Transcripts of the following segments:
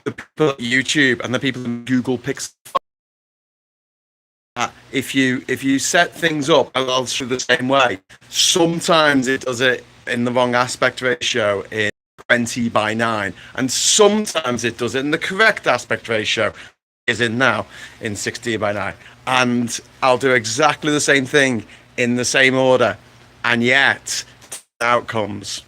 the people at YouTube and the people in Google Pixel, if you set things up through the same way, sometimes it does it in the wrong aspect ratio in 20:9, and sometimes it does it in the correct aspect ratio, is in now in 16:9, and I'll do exactly the same thing in the same order, and yet outcomes.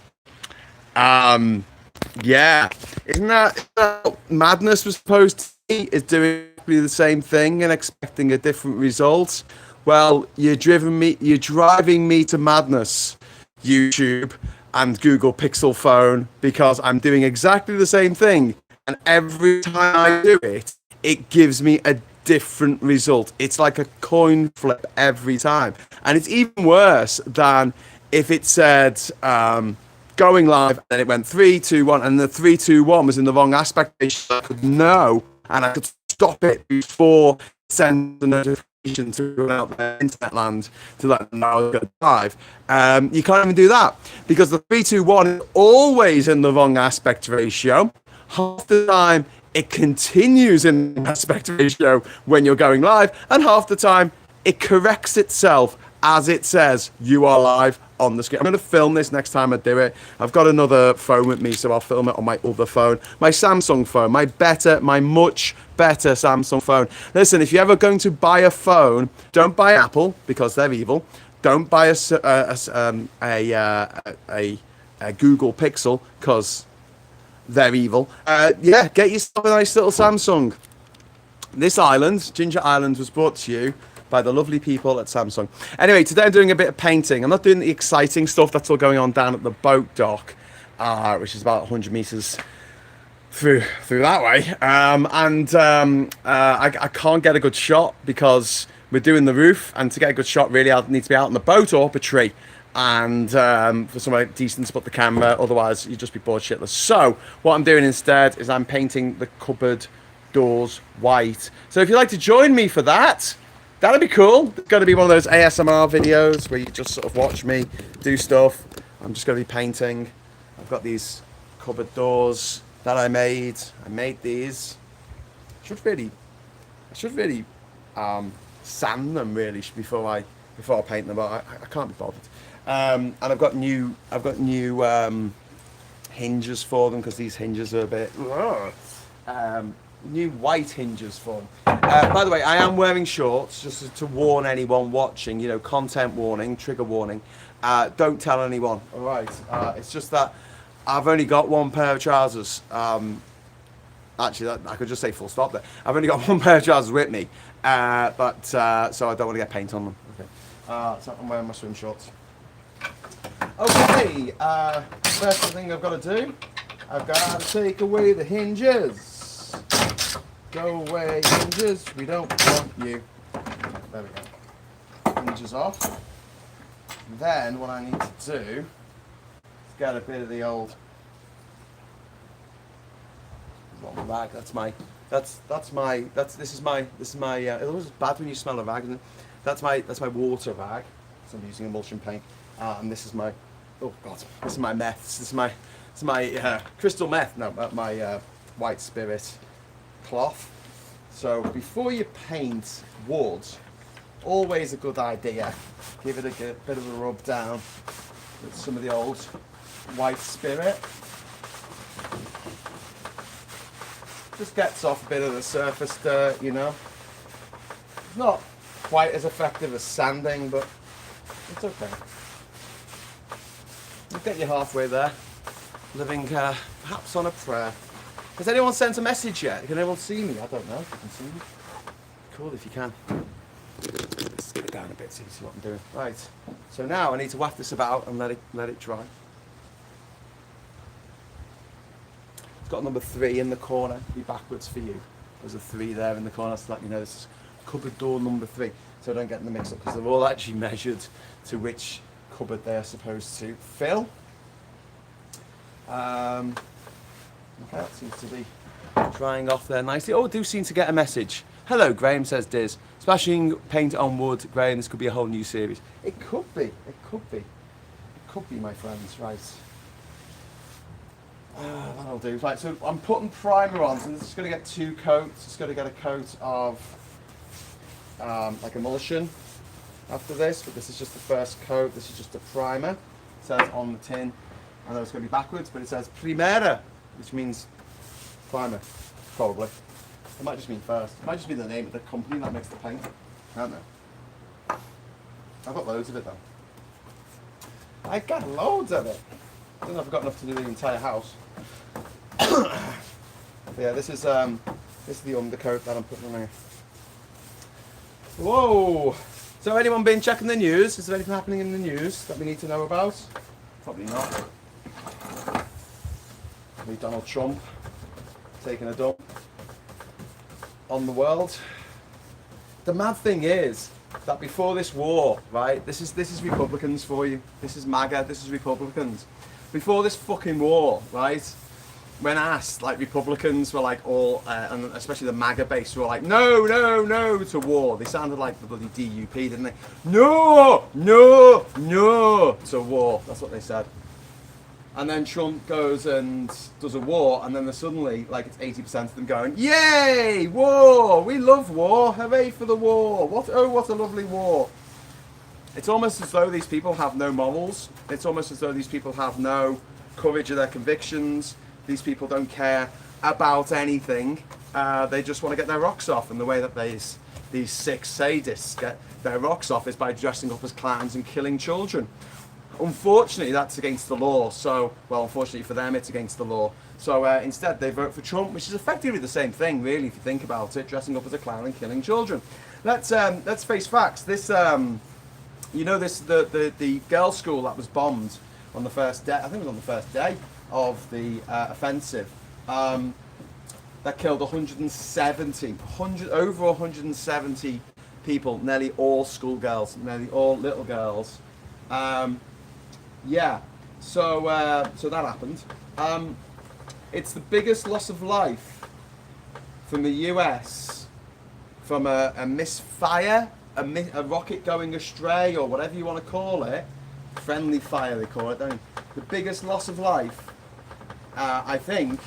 Yeah, isn't that what madness was supposed to be? Is doing the same thing and expecting a different result? Well, you're driving me to madness, YouTube and Google Pixel phone, because I'm doing exactly the same thing, and every time I do it, it gives me a different result. It's like a coin flip every time, and it's even worse than if it said going live and it went 3, 2, 1, and the 3, 2, 1 was in the wrong aspect ratio. I could know, and I could stop it before sending the notification to out there internet land to let them know I was going live. You can't even do that because the 3, 2, 1 is always in the wrong aspect ratio. Half the time it continues in aspect ratio when you're going live, and half the time it corrects itself as it says you are live on the screen. I'm going to film this next time I do it. I've got another phone with me, so I'll film it on my other phone, my Samsung phone, my much better Samsung phone. Listen, if you're ever going to buy a phone, don't buy Apple because they're evil. Don't buy a Google Pixel because they're evil. Yeah, get yourself a nice little Samsung. This island, JINJA Island, was brought to you by the lovely people at Samsung. Anyway, today I'm doing a bit of painting. I'm not doing the exciting stuff that's all going on down at the boat dock, which is about 100 meters through that way. I can't get a good shot because we're doing the roof, and to get a good shot, really, I'll need to be out on the boat or up a tree, and for somewhere decent to put the camera. Otherwise, you'd just be bored shitless. So what I'm doing instead is I'm painting the cupboard doors white. So if you'd like to join me for that, that'd be cool. It's going to be one of those ASMR videos where you just sort of watch me do stuff. I'm just going to be painting. I've got these cupboard doors that I made. I made these. I should really sand them really before I paint them, but I can't be bothered. And I've got new hinges for them because these hinges are a bit. New white hinges for them. By the way, I am wearing shorts just to warn anyone watching, you know, content warning, trigger warning. Don't tell anyone, all right? It's just that I've only got one pair of trousers. Actually, I could just say full stop there. I've only got one pair of trousers with me, so I don't want to get paint on them. Okay. So I'm wearing my swim shorts. Okay, first thing I've got to do, I've got to take away the hinges. Go away, hinges. We don't want you. There we go. Hinges off. Then what I need to do is get a bit of the old rag. This is my. It always bad when you smell a rag, isn't it? That's my water rag. So I'm using emulsion paint, and this is my. Oh God, this is my meth. This is my crystal meth. No, my white spirit cloth. So before you paint wood, always a good idea, give it a bit of a rub down with some of the old white spirit. Just gets off a bit of the surface dirt, you know. It's not quite as effective as sanding, but it's okay. We'll get you halfway there, living perhaps on a prayer. Has anyone sent a message yet? Can anyone see me? I don't know if you can see me. Cool if you can. Let's get it down a bit so you see what I'm doing. Right. So now I need to waft this about and let it dry. It's got number 3 in the corner. Be backwards for you. There's a 3 there in the corner to let you know this is cupboard door number 3. So don't get in the mix up because they're all actually measured to which cupboard they are supposed to fill. Okay, that seems to be drying off there nicely. Oh, I do seem to get a message. Hello, Graham, says Diz. Splashing paint on wood, Graham, this could be a whole new series. It could be, it could be. It could be, my friends, right. That'll do. Right, so I'm putting primer on, so this is going to get 2 coats. It's going to get a coat of like emulsion after this, but this is just the first coat. This is just a primer. It says on the tin. I know it's going to be backwards, but it says Primera, which means primer, probably. It might just mean first. It might just be the name of the company that makes the paint. I don't know. I've got loads of it though. I got loads of it. I don't know if I've got enough to do the entire house. But yeah, this is the undercoat that I'm putting on here. Whoa! So anyone been checking the news? Is there anything happening in the news that we need to know about? Probably not. Maybe Donald Trump taking a dump on the world. The mad thing is that before this war, right? This is Republicans for you. This is MAGA. This is Republicans. Before this fucking war, right? When asked, like Republicans were like all, and especially the MAGA base were like, no, no, no to war. They sounded like the bloody DUP, didn't they? No, no, no to war. That's what they said. And then Trump goes and does a war, and then there's suddenly, like, it's 80% of them going, yay, war, we love war, hooray for the war, what a lovely war. It's almost as though these people have no morals. It's almost as though these people have no courage of their convictions. These people don't care about anything. They just want to get their rocks off, and the way that these 6 sadists get their rocks off is by dressing up as clowns and killing children. Unfortunately, that's against the law. So, well, unfortunately for them, it's against the law. So instead, they vote for Trump, which is effectively the same thing, really, if you think about it, dressing up as a clown and killing children. Let's face facts. This, you know, the girls' school that was bombed on the first day. I think it was on the first day of the offensive. That killed over 170 people, nearly all schoolgirls, nearly all little girls. Yeah, so that happened. It's the biggest loss of life from the US from a misfire, a rocket going astray, or whatever you want to call it. Friendly fire, they call it, don't they? The biggest loss of life, I think,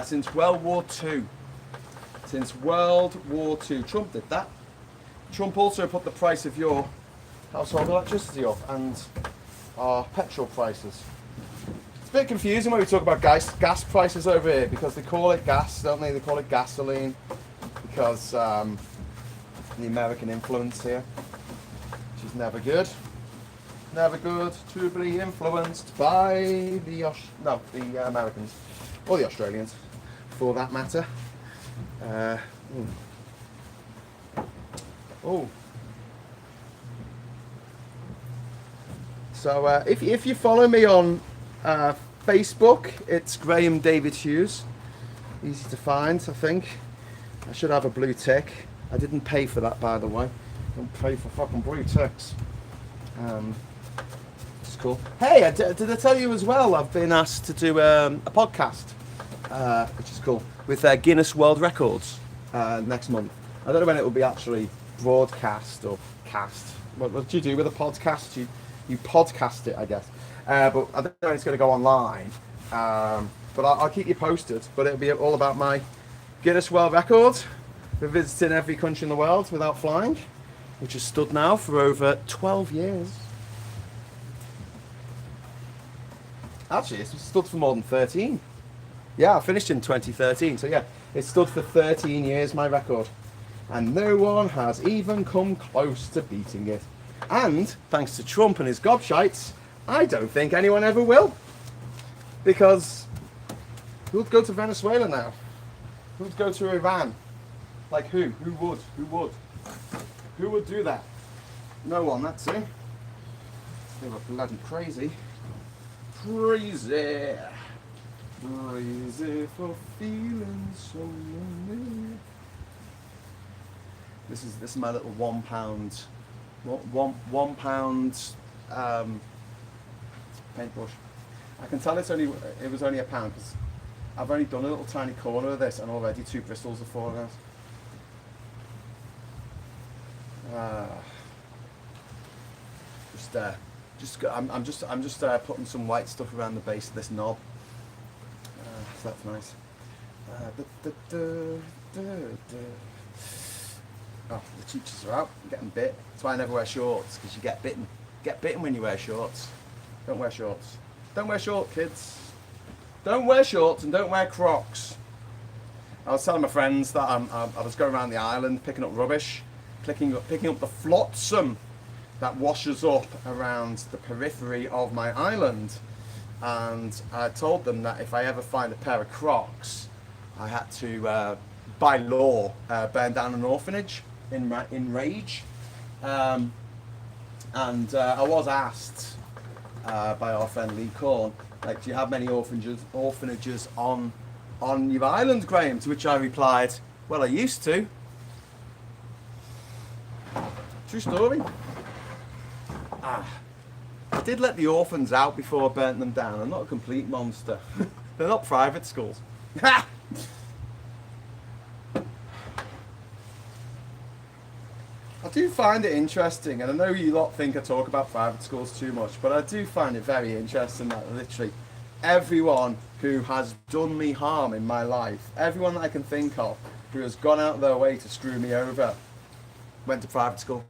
since World War II. Since World War II. Trump did that. Trump also put the price of your household electricity up, and our petrol prices. It's a bit confusing when we talk about gas prices over here, because they call it gas, don't they? They call it gasoline because the American influence here, which is never good. Never good to be influenced by the Americans, or the Australians, for that matter. Oh. So if you follow me on Facebook, it's Graham David Hughes. Easy to find, I think. I should have a blue tick. I didn't pay for that, by the way. Don't pay for fucking blue ticks. It's cool. Hey, did I tell you as well? I've been asked to do a podcast, which is cool, with Guinness World Records next month. I don't know when it will be actually broadcast or cast. What do you do with a podcast? You podcast it, I guess. But I don't know when it's going to go online. But I'll keep you posted. But it'll be all about my Guinness World Record for visiting every country in the world without flying, which has stood now for over 12 years. Actually, it's stood for more than 13. Yeah, I finished in 2013. So yeah, it stood for 13 years, my record. And no one has even come close to beating it. And, thanks to Trump and his gobshites, I don't think anyone ever will. Because who'd go to Venezuela now? Who'd go to Iran? Like who? Who would? Who would? Who would do that? No one, that's it. They were bloody crazy. Crazy. Crazy for feeling so lonely. This is my little £1 paintbrush. I can tell it was only £1 because I've only done a little tiny corner of this, and already 2 bristles have fallen out. I'm just putting some white stuff around the base of this knob. That's nice. Oh, the teachers are out. I'm getting bit. That's why I never wear shorts, because you get bitten. Get bitten when you wear shorts. Don't wear shorts. Don't wear shorts, kids. Don't wear shorts and don't wear Crocs. I was telling my friends that I was going around the island picking up rubbish, picking up the flotsam that washes up around the periphery of my island. And I told them that if I ever find a pair of Crocs, I had to, by law, burn down an orphanage in rage. I was asked by our friend Lee Corn, like, do you have many orphanages on your island, Graham? To which I replied, well, I used to. True story. I did let the orphans out before I burnt them down. I'm not a complete monster. They're not private schools. I do find it interesting, and I know you lot think I talk about private schools too much, but I do find it very interesting that literally everyone who has done me harm in my life, everyone that I can think of who has gone out of their way to screw me over, went to private school.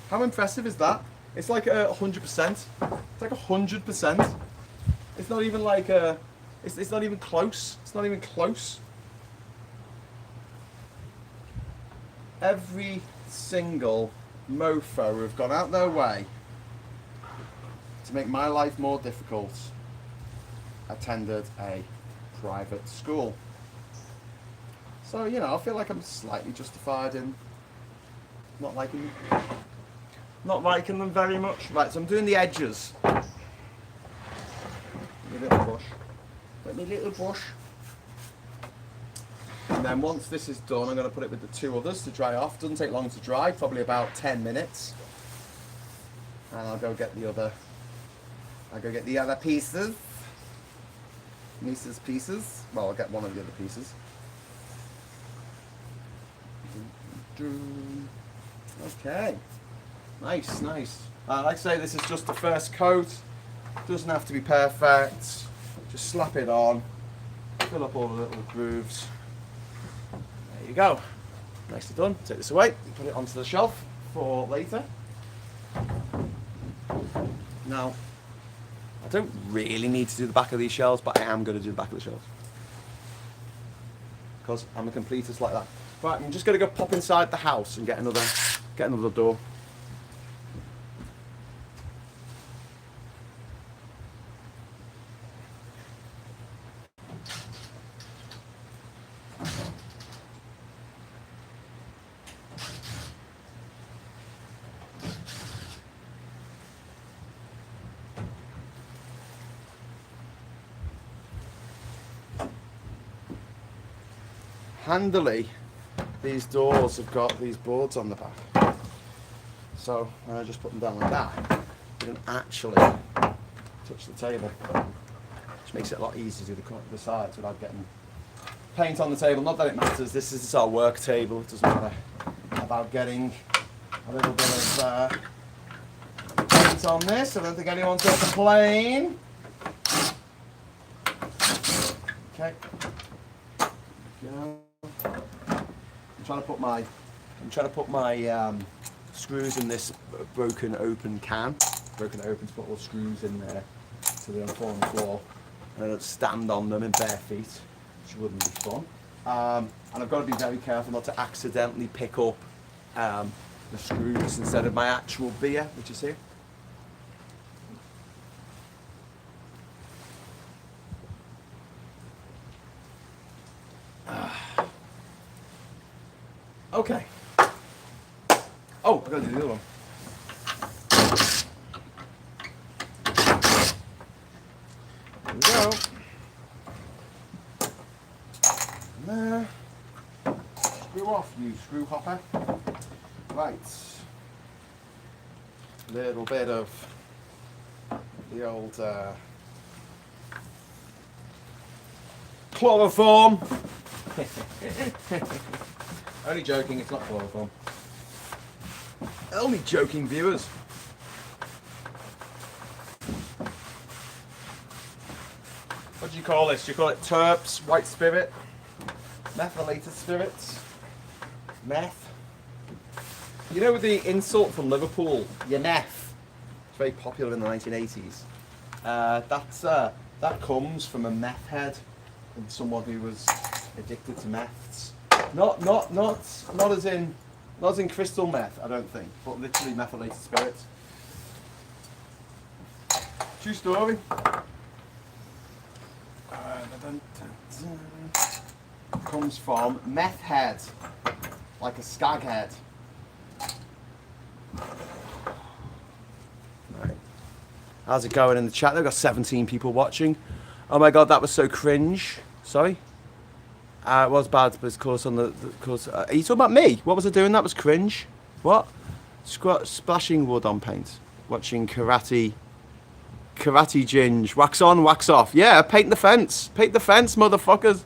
How impressive is that? It's like 100%. It's like 100%. It's not even like it's not even close. It's not even close. Every single mofo who have gone out their way to make my life more difficult attended a private school. So, you know, I feel like I'm slightly justified in not liking them very much. Right, so I'm doing the edges. Let me little brush. Let me little brush. And then once this is done, I'm going to put it with the two others to dry off. Doesn't take long to dry, probably about 10 minutes. And I'll go get the other pieces. Niece's pieces. Well, I'll get one of the other pieces. Okay. Nice, nice. Like I say, this is just the first coat. Doesn't have to be perfect. Just slap it on. Fill up all the little grooves. There you go. Nicely done. Take this away. Put it onto the shelf for later. Now, I don't really need to do the back of these shelves, but I am going to do the back of the shelves. Because I'm a completist like that. Right, I'm just going to go pop inside the house and get another door. Handily, these doors have got these boards on the back, so when I just put them down like that, they don't actually touch the table, which makes it a lot easier to do the sides without getting paint on the table. Not that it matters, this is our work table, it doesn't matter about getting a little bit of paint on this. I don't think anyone's going to complain. Okay. I'm trying to put my screws in this broken open to put all the screws in there so they don't fall on the floor and I don't stand on them in bare feet, which wouldn't be fun. And I've got to be very careful not to accidentally pick up the screws instead of my actual beer, which is here. Okay. Oh, I gotta do the other one. There we go. And there. Screw off, you screw hopper. Right. Little bit of the old chloroform. Only joking, it's not chloroform. Only joking, viewers. What do you call this? Do you call it terps, white spirit, methylated spirits, meth? You know the insult from Liverpool, your meth. It's very popular in the 1980s. That comes from a meth head and someone who was addicted to meths. Not as in crystal meth, I don't think, but literally methylated spirits. True story. Comes from meth head, like a skag head. Right. How's it going in the chat? They've got 17 people watching. Oh my god, that was so cringe. Sorry. It was bad, but of course on the course. Are you talking about me? What was I doing? That was cringe. What? Splashing wood on paint. Watching karate ginge. Wax on, wax off. Yeah, paint the fence. Paint the fence, motherfuckers.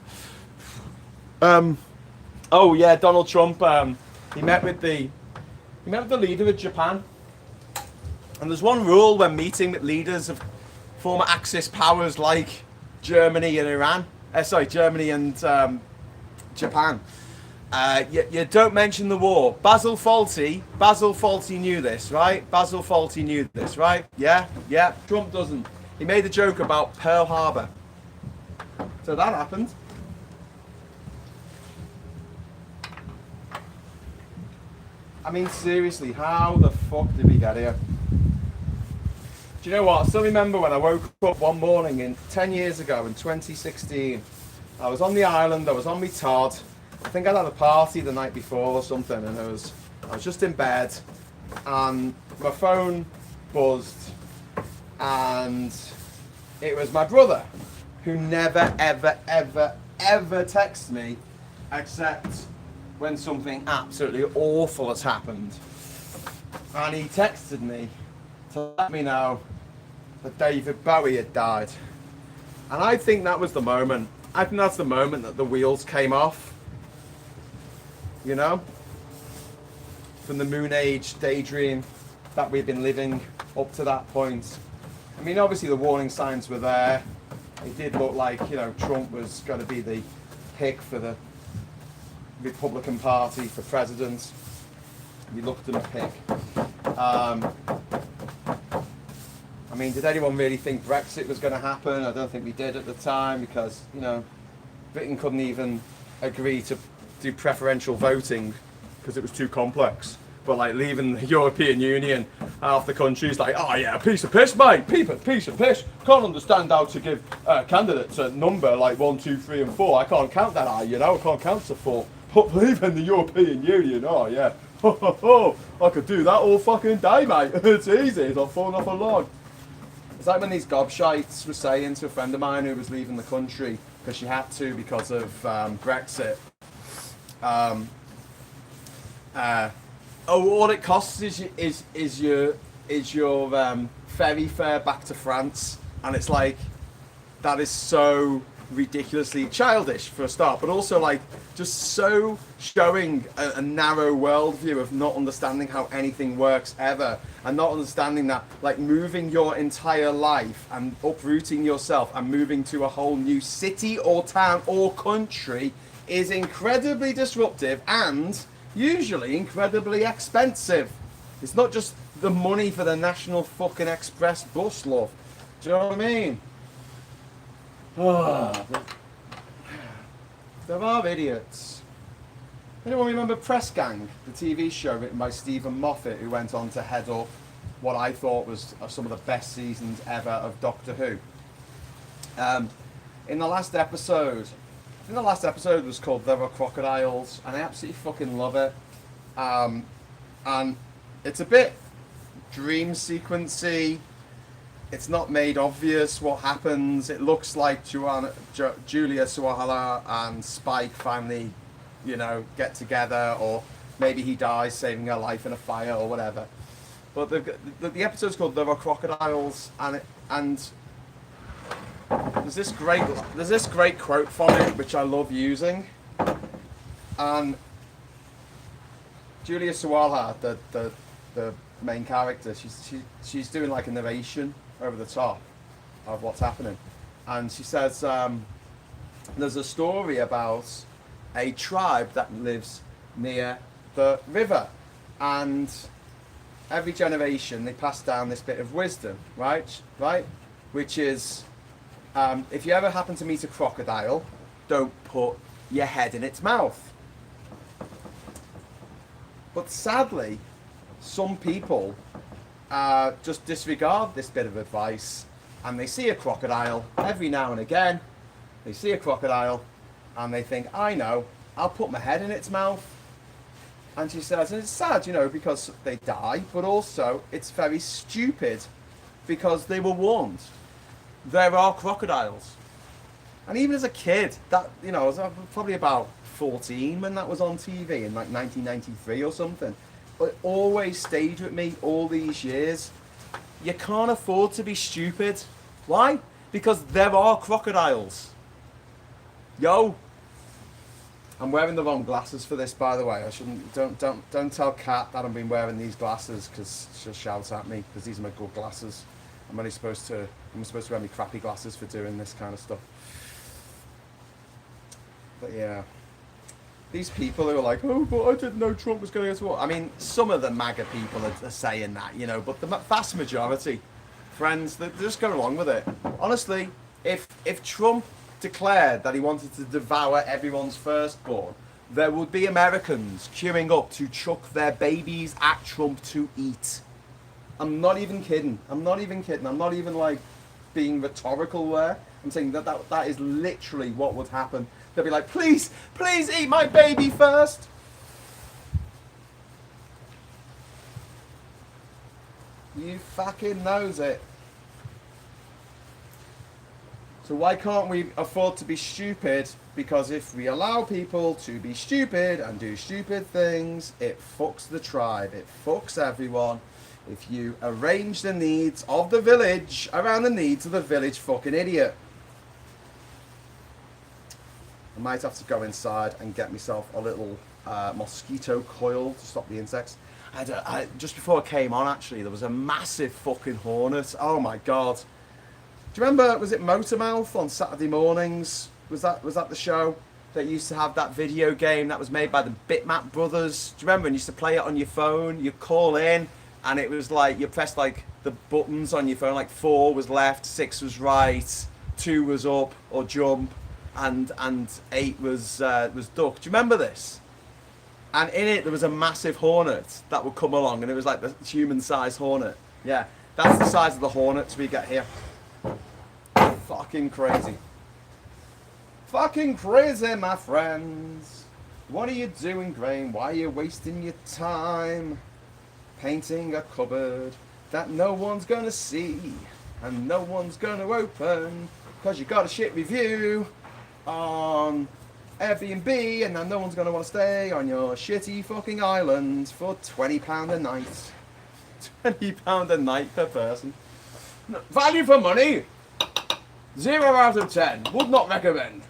Oh yeah, Donald Trump. He met with the leader of Japan. And there's one rule when meeting with leaders of former Axis powers like Germany and Iran. Germany and Japan. You don't mention the war. Basil Fawlty knew this, right? Basil Fawlty knew this, right? Yeah. Trump doesn't. He made a joke about Pearl Harbor. So that happened. I mean, seriously, how the fuck did we get here? Do you know what? I still remember when I woke up one morning 10 years ago in 2016. I was on the island, I was on my Todd. I think I'd had a party the night before or something, and I was just in bed, and my phone buzzed, and it was my brother, who never, ever texts me, except when something absolutely awful has happened. And he texted me to let me know that David Bowie had died. And I think that was the moment. I think that's the moment that the wheels came off. You know? From the Moon Age daydream that we've been living up to that point. I mean, obviously the warning signs were there. It did look like, you know, Trump was going to be the pick for the Republican Party for president. He looked at a pick. I mean, did anyone really think Brexit was going to happen? I don't think we did at the time, because, you know, Britain couldn't even agree to do preferential voting because it was too complex. But like leaving the European Union, half the country's like, oh yeah, piece of piss, mate, piece of piss. Can't understand how to give candidates a number like 1, 2, 3, and 4. I can't count that high, you know. I can't count to 4. But leaving the European Union, oh yeah, I could do that all fucking day, mate. It's easy. It's like falling off a log. It's like when these gobshites were saying to a friend of mine who was leaving the country because she had to because of Brexit. All it costs is your ferry fare back to France, and it's like, that is so ridiculously childish for a start, but also like just so showing a narrow worldview of not understanding how anything works ever, and not understanding that like moving your entire life and uprooting yourself and moving to a whole new city or town or country is incredibly disruptive and usually incredibly expensive. It's not just the money for the National fucking Express bus, love. Do you know what I mean? There are idiots. Anyone remember Press Gang, the TV show written by Stephen Moffat, who went on to head up what I thought was some of the best seasons ever of Doctor Who? In the last episode, I think the last episode was called There Are Crocodiles, and I absolutely fucking love it. And it's a bit dream sequency. It's not made obvious what happens. It looks like Julia Sawalha and Spike finally, you know, get together, or maybe he dies saving her life in a fire or whatever. But the episode's called There Are Crocodiles, and there's this great quote from it which I love using. And Julia Sawalha, the main character, she's doing like a narration over the top of what's happening, and she says there's a story about a tribe that lives near the river, and every generation they pass down this bit of wisdom, right? Which is, if you ever happen to meet a crocodile, don't put your head in its mouth. But sadly, some people just disregard this bit of advice, and they see a crocodile every now and again. They see a crocodile and they think, I know, I'll put my head in its mouth. And she says, and it's sad, you know, because they die, but also it's very stupid because they were warned. There are crocodiles. And even as a kid, that, you know, I was probably about 14 when that was on TV in like 1993 or something. But it always stayed with me all these years. You can't afford to be stupid. Why? Because there are crocodiles. Yo. I'm wearing the wrong glasses for this, by the way. I shouldn't. Don't tell Kat that I've been wearing these glasses, because she'll shout at me. Because these are my good glasses. I'm supposed to wear my crappy glasses for doing this kind of stuff. But yeah, these people who are like, oh, but I didn't know Trump was going to go to war. I mean, some of the MAGA people are saying that, you know, but the vast majority, friends, they're just going along with it. Honestly, if Trump declared that he wanted to devour everyone's firstborn, there would be Americans queuing up to chuck their babies at Trump to eat. I'm not even kidding. I'm not even like being rhetorical there. I'm saying that is literally what would happen. They'll be like, please eat my baby first. You fucking knows it. So why can't we afford to be stupid? Because if we allow people to be stupid and do stupid things, it fucks the tribe. It fucks everyone. If you arrange the needs of the village around the needs of the village fucking idiot. I might have to go inside and get myself a little mosquito coil to stop the insects. Just before I came on, actually, there was a massive fucking hornet. Oh my god. Do you remember, was it Motormouth on Saturday mornings? Was that the show that used to have that video game that was made by the Bitmap brothers? Do you remember? And you used to play it on your phone, you call in, and it was like, you pressed like the buttons on your phone, like 4 was left, 6 was right, 2 was up or jump, and 8 was duck. Do you remember this? And in it there was a massive hornet that would come along, and it was like the human-sized hornet. Yeah, that's the size of the hornets we get here. Fucking crazy. Fucking crazy, my friends. What are you doing, Graham? Why are you wasting your time painting a cupboard that no one's gonna see and no one's gonna open because you got a shit review on Airbnb and then no one's gonna want to stay on your shitty fucking island for £20 a night. £20 a night per person. No, value for money. 0 out of 10. Would not recommend.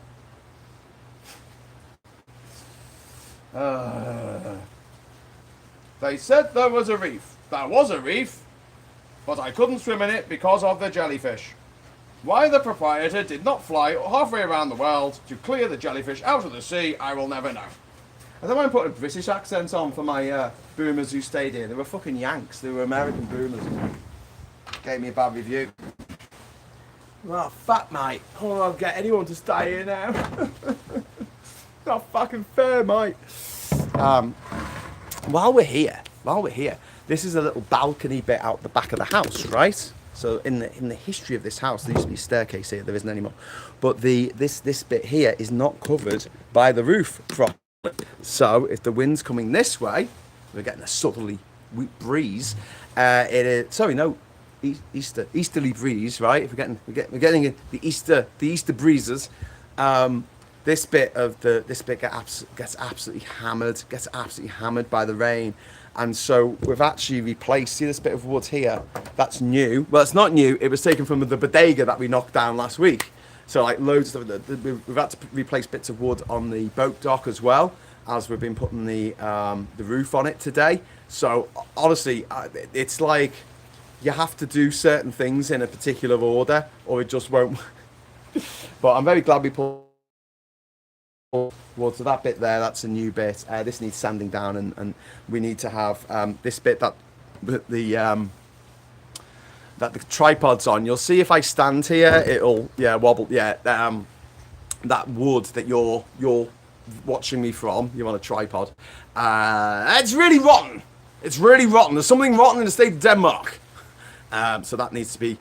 They said there was a reef. There was a reef, but I couldn't swim in it because of the jellyfish. Why the proprietor did not fly halfway around the world to clear the jellyfish out of the sea, I will never know. I don't mind putting a British accent on for my boomers who stayed here. They were fucking Yanks. They were American boomers. Gave me a bad review. Oh, fuck, mate. Oh, I'll get anyone to stay here now. Not fucking fair, mate. While we're here, this is a little balcony bit out the back of the house, right? So in the history of this house, there used to be a staircase here. There isn't anymore. But this bit here is not covered by the roof properly. So if the wind's coming this way, we're getting a southerly breeze. Easterly breeze, right? If we're getting the Easter breezes. This bit gets absolutely hammered by the rain, and so we've actually replaced. See this bit of wood here? That's new. Well, it's not new. It was taken from the bodega that we knocked down last week. So like loads of we've had to replace bits of wood on the boat dock as well, as we've been putting the roof on it today. So honestly, it's like you have to do certain things in a particular order, or it just won't But I'm very glad we pulled. Well, so that bit there, that's a new bit. This needs sanding down, and we need to have this bit the that the tripod's on. You'll see if I stand here, it'll wobble. Yeah, that wood that you're watching me from, you're on a tripod. It's really rotten. It's really rotten. There's something rotten in the state of Denmark. So that needs to be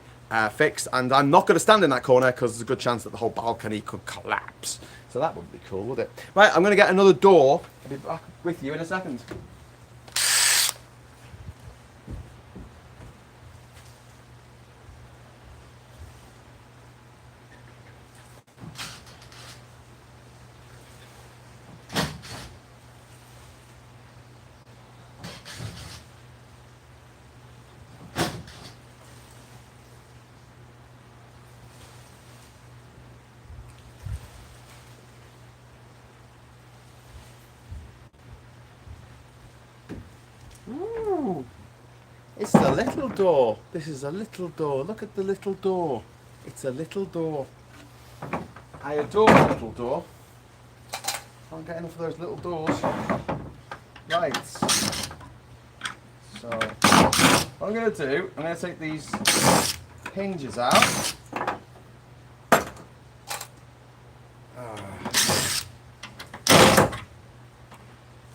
fixed, and I'm not going to stand in that corner because there's a good chance that the whole balcony could collapse. So that wouldn't be cool, would it? Right, I'm going to get another door. I'll be back with you in a second. Ooh, it's a little door. This is a little door. Look at the little door. It's a little door. I adore a little door. Can't get enough of those little doors. Right. So, what I'm going to do, I'm going to take these hinges out.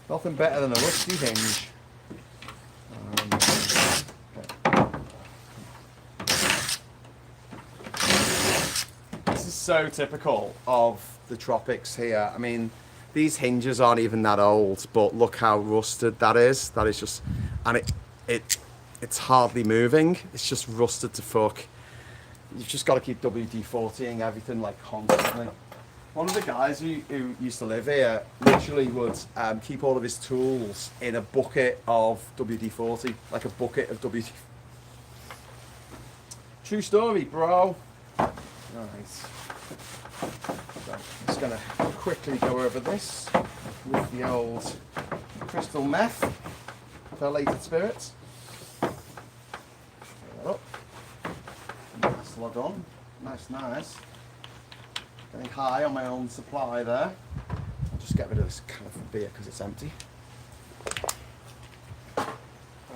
Nothing better than a rusty hinge. This is so typical of the tropics here. I mean, these hinges aren't even that old, but look how rusted that is. That is just, and it's hardly moving. It's just rusted to fuck. You've just got to keep WD-40ing everything like constantly. One of the guys who used to live here literally would keep all of his tools in a bucket of WD-40, like a bucket of WD. True story, bro. Nice. So I'm just going to quickly go over this with the old crystal meth, dilated spirits. Get that up. Nice log on. Nice. Getting high on my own supply there. I'll just get rid of this can of beer because it's empty.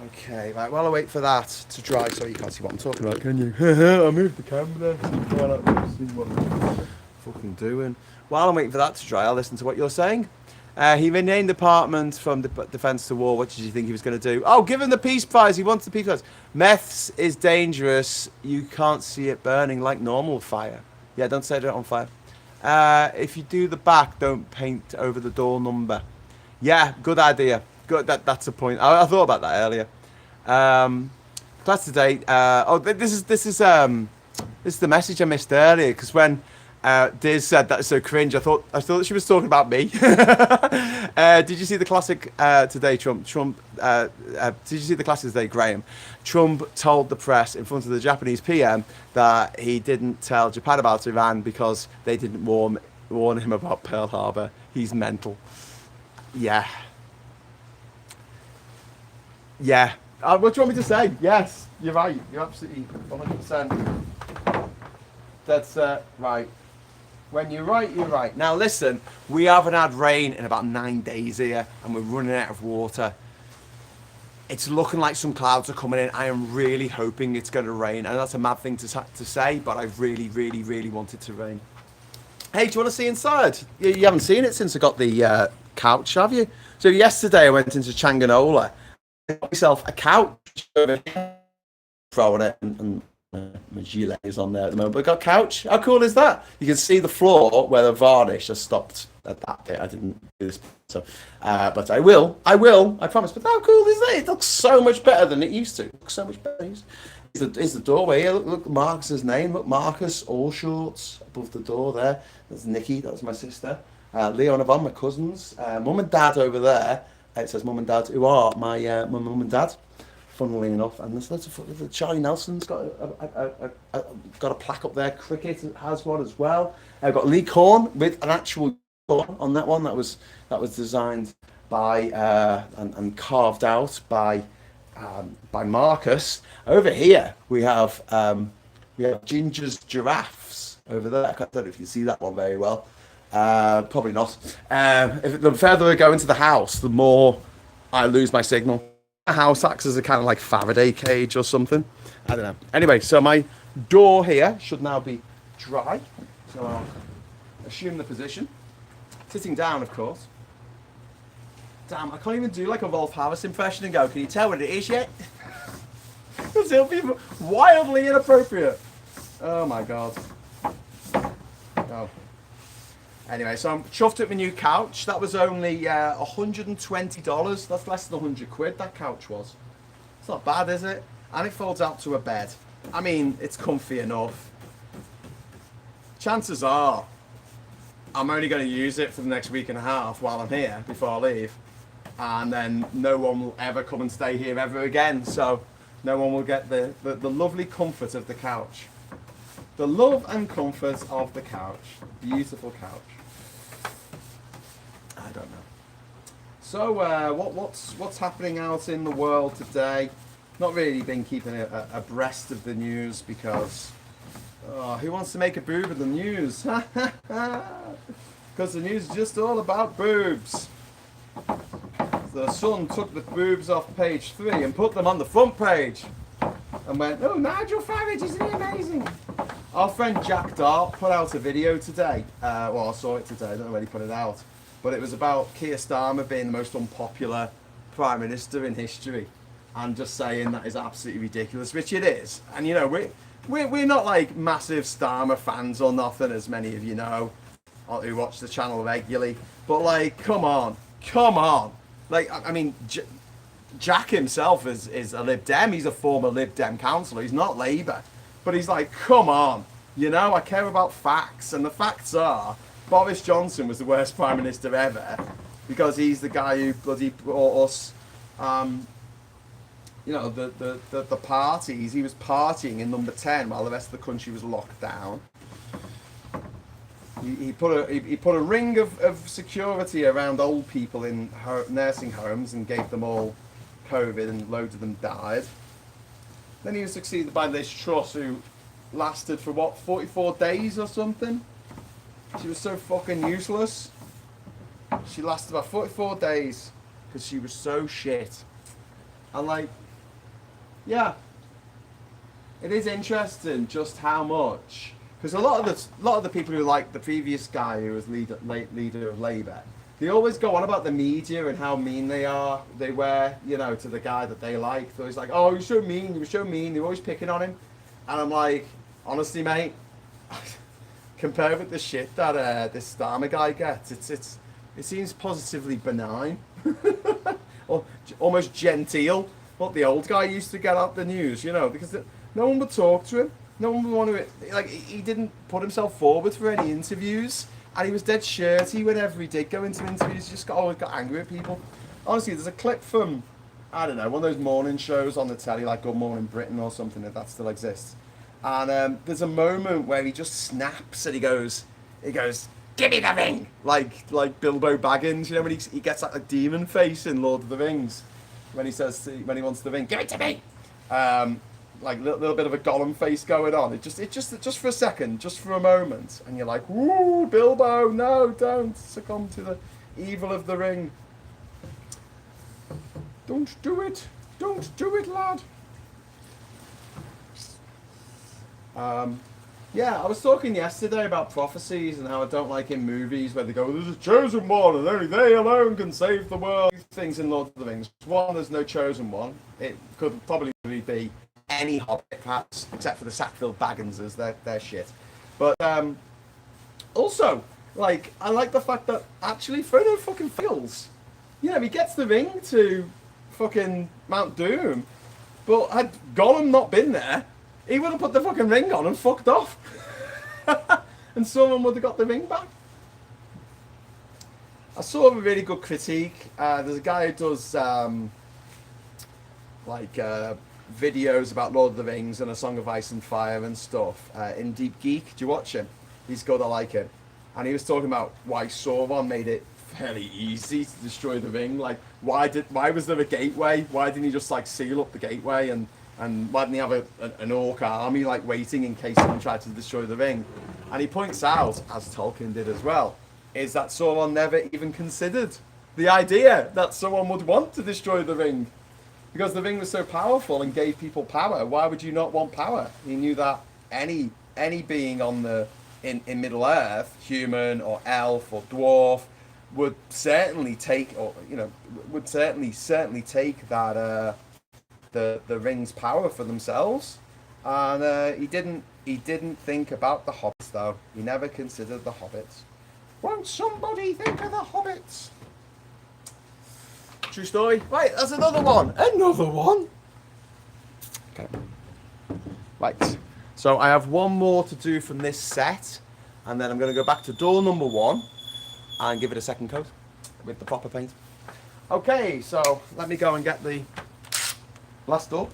Okay, right, while I wait for that to dry, so you can't see what I'm talking about, can you? I moved the camera so you can't see what I'm fucking doing. While I'm waiting for that to dry, I'll listen to what you're saying. He renamed the department from defence to war. What did you think he was going to do? Oh, give him the peace prize. He wants the peace prize. Meths is dangerous. You can't see it burning like normal fire. Yeah, don't set it on fire. If you do the back, don't paint over the door number. Yeah, good idea. Good. That's the point. I thought about that earlier. Class today. This is the message I missed earlier because when Diz said that's so cringe, I thought she was talking about me. Did you see the classic today, Trump? Did you see the classic today, Graham? Trump told the press in front of the Japanese PM that he didn't tell Japan about Iran because they didn't warn him about Pearl Harbor. He's mental. Yeah. What do you want me to say? Yes, you're right. You're absolutely 100%. That's right. When you're right, you're right. Now listen, we haven't had rain in about 9 days here, and we're running out of water. It's looking like some clouds are coming in. I am really hoping it's going to rain, and that's a mad thing to say, but I really want it to rain. Hey, do you want to see inside? You haven't seen it since I got the couch, have you? So yesterday I went into Changanola. I got myself a couch over here, throwing it, and my gilet is on there at the moment. But I got a couch. How cool is that? You can see the floor where the varnish has stopped at that bit. I didn't do this, so but I will. I promise. But how cool is that? It looks so much better than it used to. It looks so much better. Here's the doorway here. Look Marcus's name. Look, Marcus, all shorts above the door there. That's Nikki. That's my sister. Leo and Yvonne, my cousins. Mum and Dad over there. It says Mum and Dad, who are my mum and dad, funnily enough. And there's lots of Charlie Nelson's got a plaque up there. Cricket has one as well. I've got Lee Korn with an actual corn on that one. That was designed by and carved out by Marcus. Over here we have JINJA's giraffes. over there. I don't know if you can see that one very well. Probably not. The further I go into the house, the more I lose my signal. The house acts as a kind of like Faraday cage or something. I don't know. Anyway, so my door here should now be dry. So I'll assume the position. Sitting down, of course. Damn, I can't even do like a Rolf Harris impression and go, can you tell what it is yet? Because it'll be wildly inappropriate. Oh my god. Oh. Anyway, so I'm chuffed at my new couch. That was only $120. That's less than 100 quid, that couch was. It's not bad, is it? And it folds out to a bed. I mean, it's comfy enough. Chances are, I'm only going to use it for the next week and a half while I'm here, before I leave. And then no one will ever come and stay here ever again. So no one will get the lovely comfort of the couch. The love and comfort of the couch. Beautiful couch. I don't know. So what's happening out in the world today? Not really been keeping abreast of the news because who wants to make a boob in the news? Because the news is just all about boobs. The Sun took the boobs off page 3 and put them on the front page and went, oh, Nigel Farage, isn't he amazing? Our friend Jack Dart put out a video today. Well, I saw it today, I don't know when he put it out. But it was about Keir Starmer being the most unpopular Prime Minister in history. And just saying that is absolutely ridiculous, which it is. And, you know, we're not like massive Starmer fans or nothing, as many of you know, who watch the channel regularly. But, like, come on. Like, I mean, Jack himself is a Lib Dem. He's a former Lib Dem councillor. He's not Labour. But he's like, come on. You know, I care about facts. And the facts are, Boris Johnson was the worst Prime Minister ever because he's the guy who bloody brought us, you know, the parties. He was partying in number 10 while the rest of the country was locked down. He put a ring of security around old people in nursing homes and gave them all COVID, and loads of them died. Then he was succeeded by this Truss who lasted for what, 44 days or something? She was so fucking useless. She lasted about 44 days because she was so shit. And like, yeah, it is interesting just how much. Because a lot of the people who like the previous guy who was leader of Labour, they always go on about the media and how mean they were, you know, to the guy that they liked. They're always like, oh, he was so mean, they're always picking on him. And I'm like, honestly, mate, compared with the shit that this Starmer guy gets, it seems positively benign. Or almost genteel, what the old guy used to get out the news, you know, because no one would talk to him. No one would want to, like, he didn't put himself forward for any interviews, and he was dead shirty whenever he did go into interviews. He just always got angry at people. Honestly, there's a clip from, I don't know, one of those morning shows on the telly, like Good Morning Britain or something, if that still exists. And there's a moment where he just snaps and he goes, give me the ring! Like Bilbo Baggins, you know, when he gets that like demon face in Lord of the Rings, when he says, when he wants the ring, give it to me! Like a little bit of a Gollum face going on. It just for a second, just for a moment, and you're like, "Woo, Bilbo! No, don't succumb to the evil of the ring. Don't do it, lad." Yeah, I was talking yesterday about prophecies and how I don't like in movies where they go, "There's a chosen one, and only they alone can save the world." Things in Lord of the Rings. One, there's no chosen one. It could probably be any hobbit, perhaps, except for the Sackville Bagginses, they're shit. But also, like, I like the fact that actually Frodo fucking fails. You know, he gets the ring to fucking Mount Doom, but had Gollum not been there, he would have put the fucking ring on and fucked off. And someone would have got the ring back. I saw a really good critique. There's a guy who does videos about Lord of the Rings and A Song of Ice and Fire and stuff. In Deep Geek, do you watch him? He's good, I like him. And he was talking about why Sauron made it fairly easy to destroy the ring. Like, why was there a gateway? Why didn't he just like seal up the gateway, and why didn't he have an orc army like waiting in case someone tried to destroy the ring? And he points out, as Tolkien did as well, is that Sauron never even considered the idea that someone would want to destroy the ring. Because the ring was so powerful and gave people power. Why would you not want power? He knew that any being on the in Middle Earth, human or elf or dwarf, would certainly take, or would certainly take that the ring's power for themselves. And he didn't think about the hobbits though. He never considered the hobbits. Won't somebody think of the hobbits? True story. Right, that's another one. Another one. Okay. Right. So I have one more to do from this set, and then I'm going to go back to door number 1 and give it a second coat with the proper paint. Okay, so let me go and get the last door.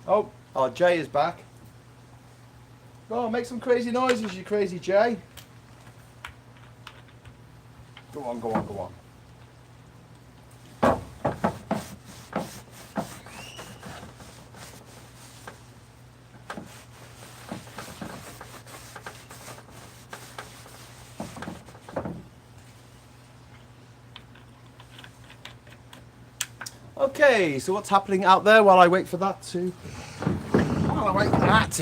Oh. Oh, Jay is back. Go on, make some crazy noises, you crazy Jay. Go on, go on, go on. Okay, so what's happening out there while I wait for that to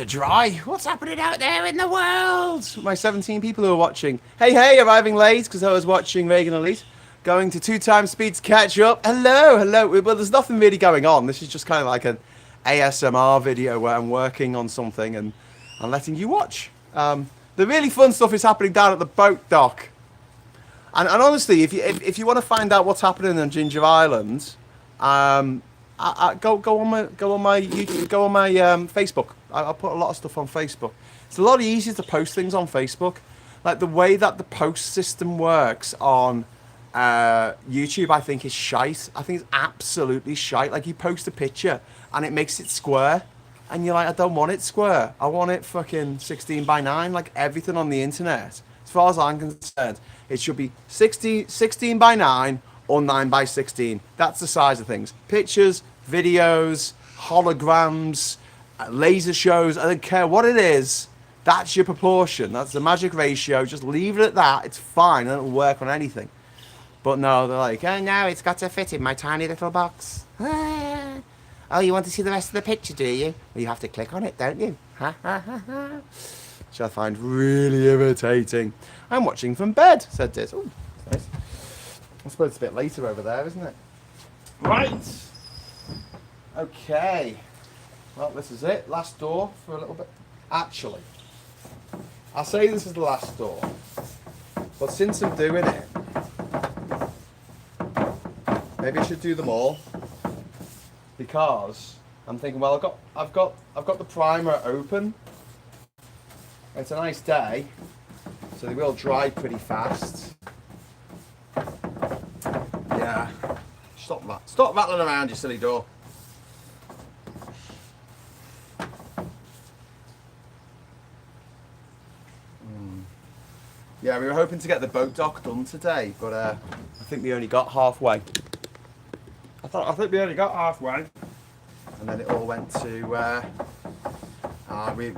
dry? What's happening out there in the world? My 17 people who are watching. Hey, arriving late because I was watching Reagan Elite. Going to 2 times speed to catch up. Hello. Well, there's nothing really going on. This is just kind of like an ASMR video where I'm working on something and I'm letting you watch. The really fun stuff is happening down at the boat dock. And honestly, if you want to find out what's happening on Jinja Island, go on my YouTube, go on my Facebook. I'll put a lot of stuff on Facebook. It's a lot easier to post things on Facebook. Like the way that the post system works on YouTube, I think is shite. I think it's absolutely shite. Like you post a picture and it makes it square, and you're like, I don't want it square. I want it fucking 16 by 9. Like everything on the internet, as far as I'm concerned, it should be 16 by 9. Or 9 by 16. That's the size of things. Pictures, videos, holograms, laser shows. I don't care what it is. That's your proportion. That's the magic ratio. Just leave it at that. It's fine. It'll work on anything. But no, they're like, oh no, it's got to fit in my tiny little box. Ah. Oh, you want to see the rest of the picture, do you? Well, you have to click on it, don't you? Ha ha ha ha. Which I find really irritating. I'm watching from bed, said Diz. Oh, nice. I suppose it's a bit later over there, isn't it? Right. Okay. Well, this is it. Last door for a little bit. Actually, I'll say this is the last door. But since I'm doing it, maybe I should do them all. Because I'm thinking, well, I've got the primer open. It's a nice day, so they will dry pretty fast. Yeah. Stop rattling around, you silly door. Yeah, we were hoping to get the boat dock done today, but I think we only got halfway. I think we only got halfway, and then it all went to. We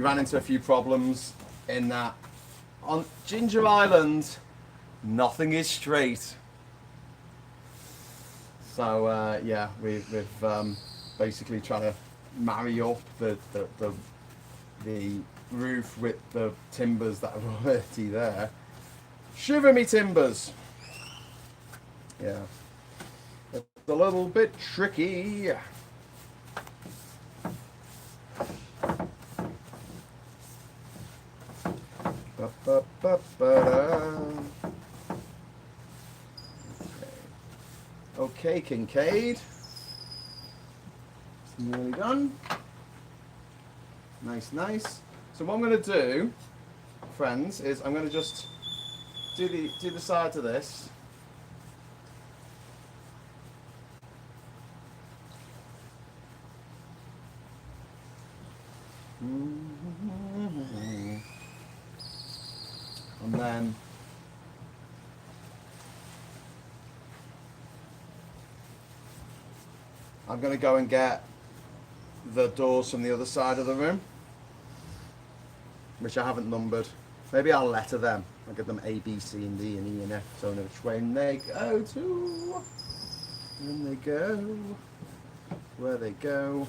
ran into a few problems in that on Jinja Island, nothing is straight. So yeah, we've basically trying to marry up the the roof with the timbers that are already there. Shiver me timbers. Yeah. It's a little bit tricky. Okay, Kincaid. It's nearly done. Nice, nice. So what I'm going to do, friends, is I'm going to just do the side to this. And then I'm going to go and get the doors from the other side of the room, which I haven't numbered. Maybe I'll letter them. I'll give them A, B, C, and D, and E, and F, so I know which way they go to. When they go, where they go.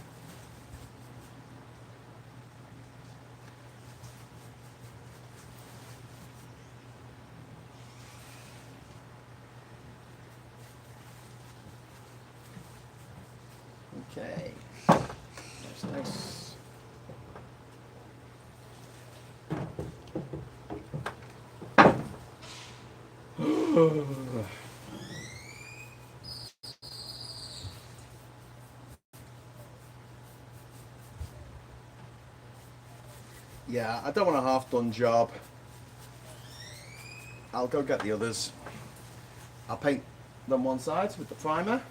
Okay, that's nice. Yeah, I don't want a half-done job. I'll go get the others. I'll paint them one side with the primer,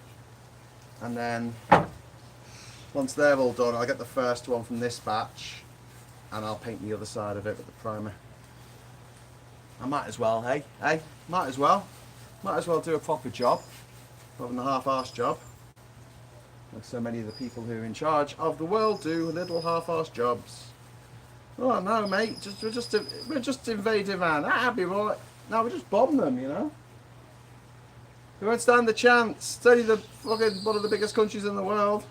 and then once they're all done, I'll get the first one from this batch, and I'll paint the other side of it with the primer. I might as well, hey? Hey, might as well. Might as well do a proper job, rather than a half-arsed job. Like so many of the people who are in charge of the world do little half-arsed jobs. Oh no, mate, we're just invade Iran. That'll be right. No, we just bomb them, you know. We won't stand the chance. It's only the fucking one of the biggest countries in the world,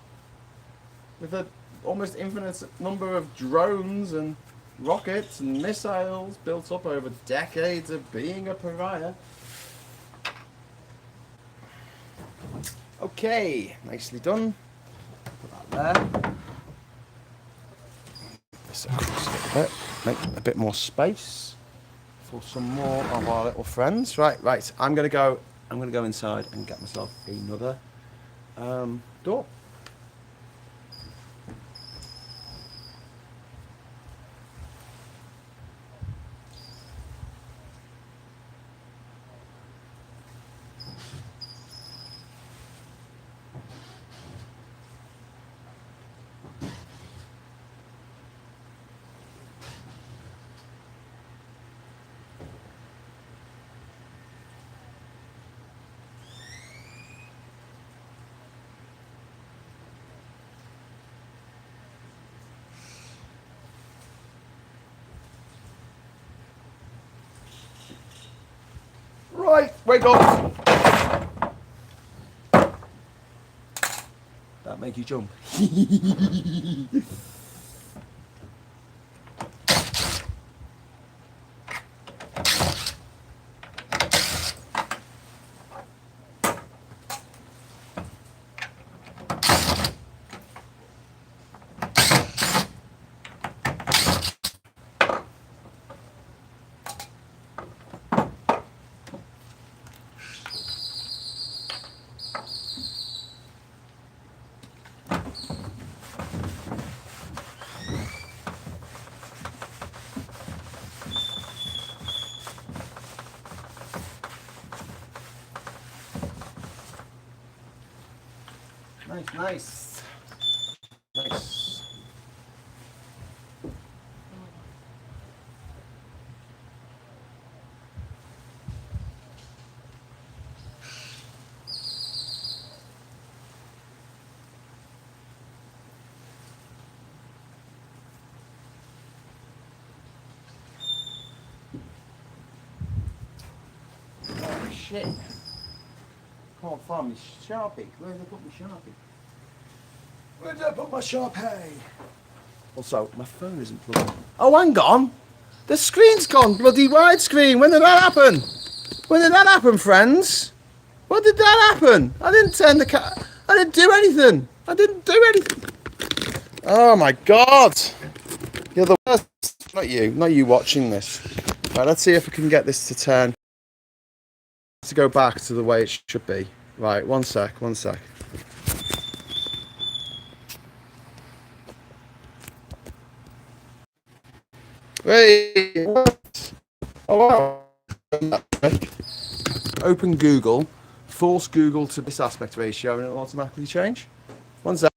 with an almost infinite number of drones and rockets and missiles built up over decades of being a pariah. Okay, nicely done. Put that there. This across a little bit. Make a bit more space for some more of our little friends. Right. I'm gonna go inside and get myself another door. Right, wake up. That make you jump. Nice. Oh shit. Can't find my Sharpie. Where did I put my Sharpie? Where did I put my Sharpie? Also, my phone isn't plugged. Oh, hang on. The screen's gone bloody widescreen. When did that happen? When did that happen, friends? When did that happen? I didn't turn the I didn't do anything. I didn't do anything. Oh my God. You're the worst. Not you. Not you watching this. Right, let's see if we can get this to turn. To go back to the way it should be. Right, one sec, one sec. Wait, what? Oh, wow. Open Google, force Google to this aspect ratio, and it'll automatically change. One sec.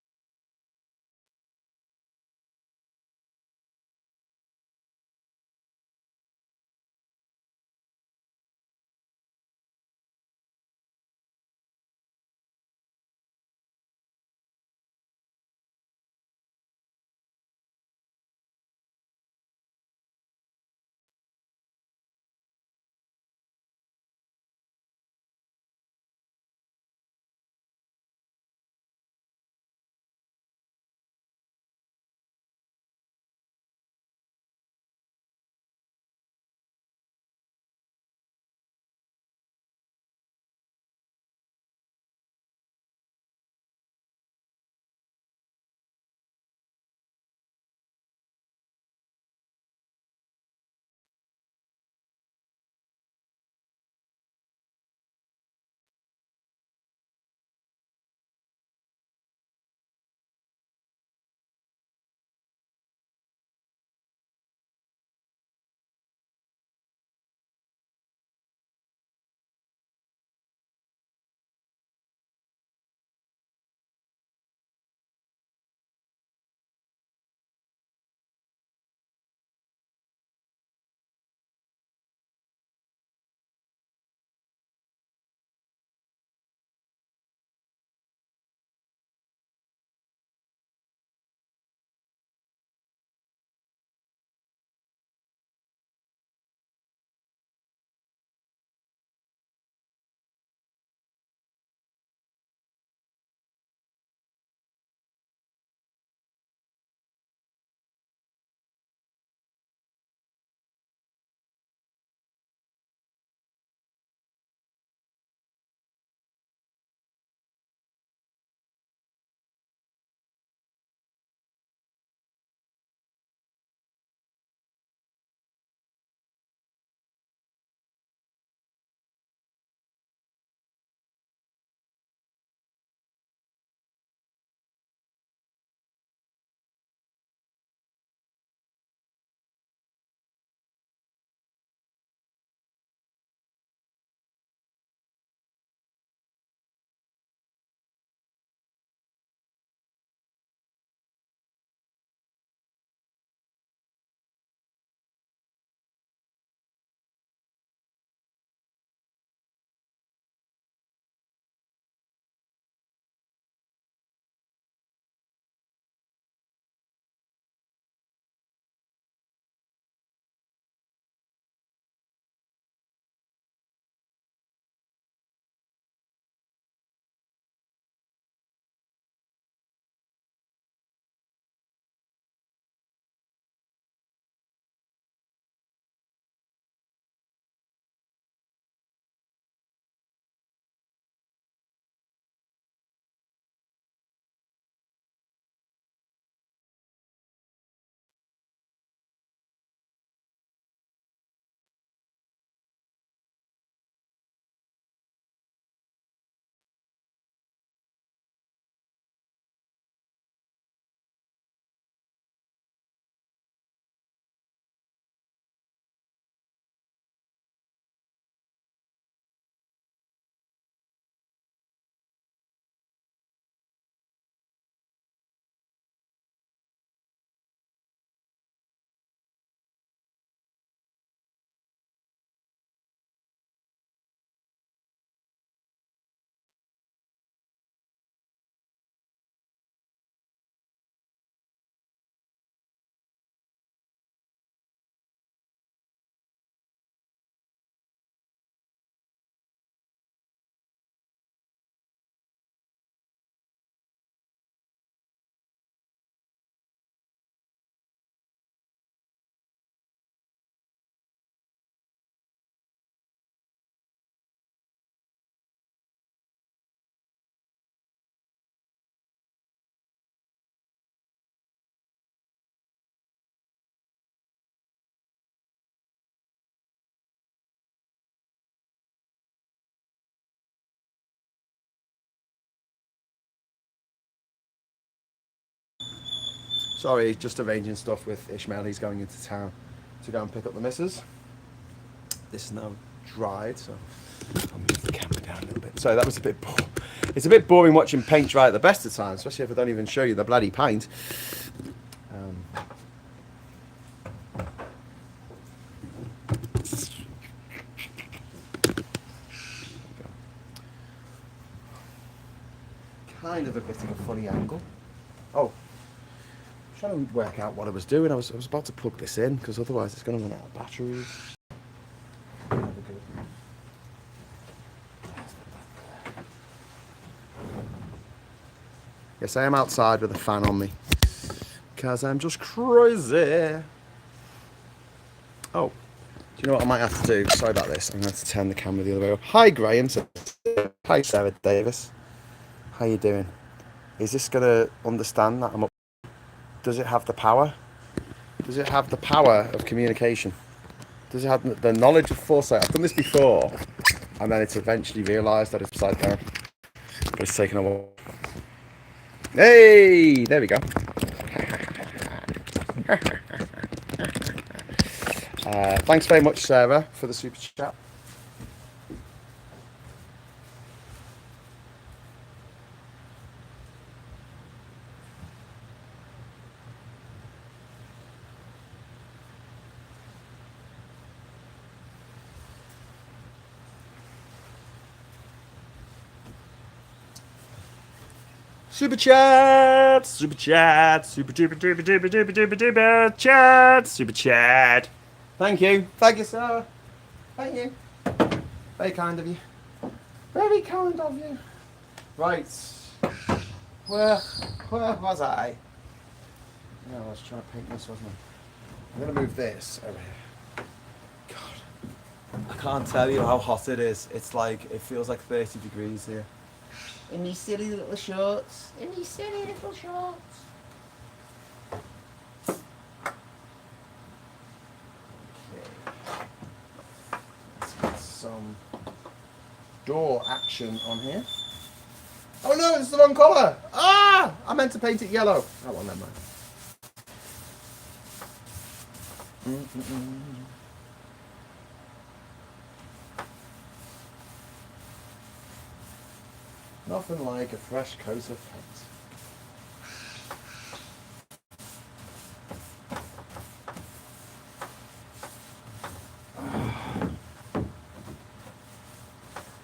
Sorry, just arranging stuff with Ishmael. He's going into town to go and pick up the missus. This is now dried, so I'll move the camera down a little bit. So that was a bit boring. It's a bit boring watching paint dry at the best of times, especially if I don't even show you the bloody paint. Kind of a bit of a funny angle. Oh, I'm trying to work out what I was doing. I was about to plug this in because otherwise it's going to run out of batteries. Yes, I am outside with a fan on me because I'm just crazy. Oh, do you know what I might have to do? Sorry about this. I'm going to have to turn the camera the other way up. Hi, Graham. Hi, Sarah Davis. How you doing? Is this going to understand that I'm up? Does it have the power? Does it have the power of communication? Does it have the knowledge of foresight? I've done this before, and then it's eventually realised that it's upside down. But it's taken a while. Hey, there we go. Thanks very much, Sarah, for the super chat. Super chat, super chat, super duper duper duper duper duper duper chat, super chat. Thank you, sir. Thank you. Very kind of you. Very kind of you. Right, where was I? No, I was trying to paint this, wasn't I? I'm gonna move this over here. God, I can't tell you how hot it is. It's like it feels like 30 degrees here. In these silly little shorts. In these silly little shorts. Okay. Let's get some door action on here. Oh no, it's the wrong colour! Ah! I meant to paint it yellow. Oh well, never mind. Nothing like a fresh coat of paint.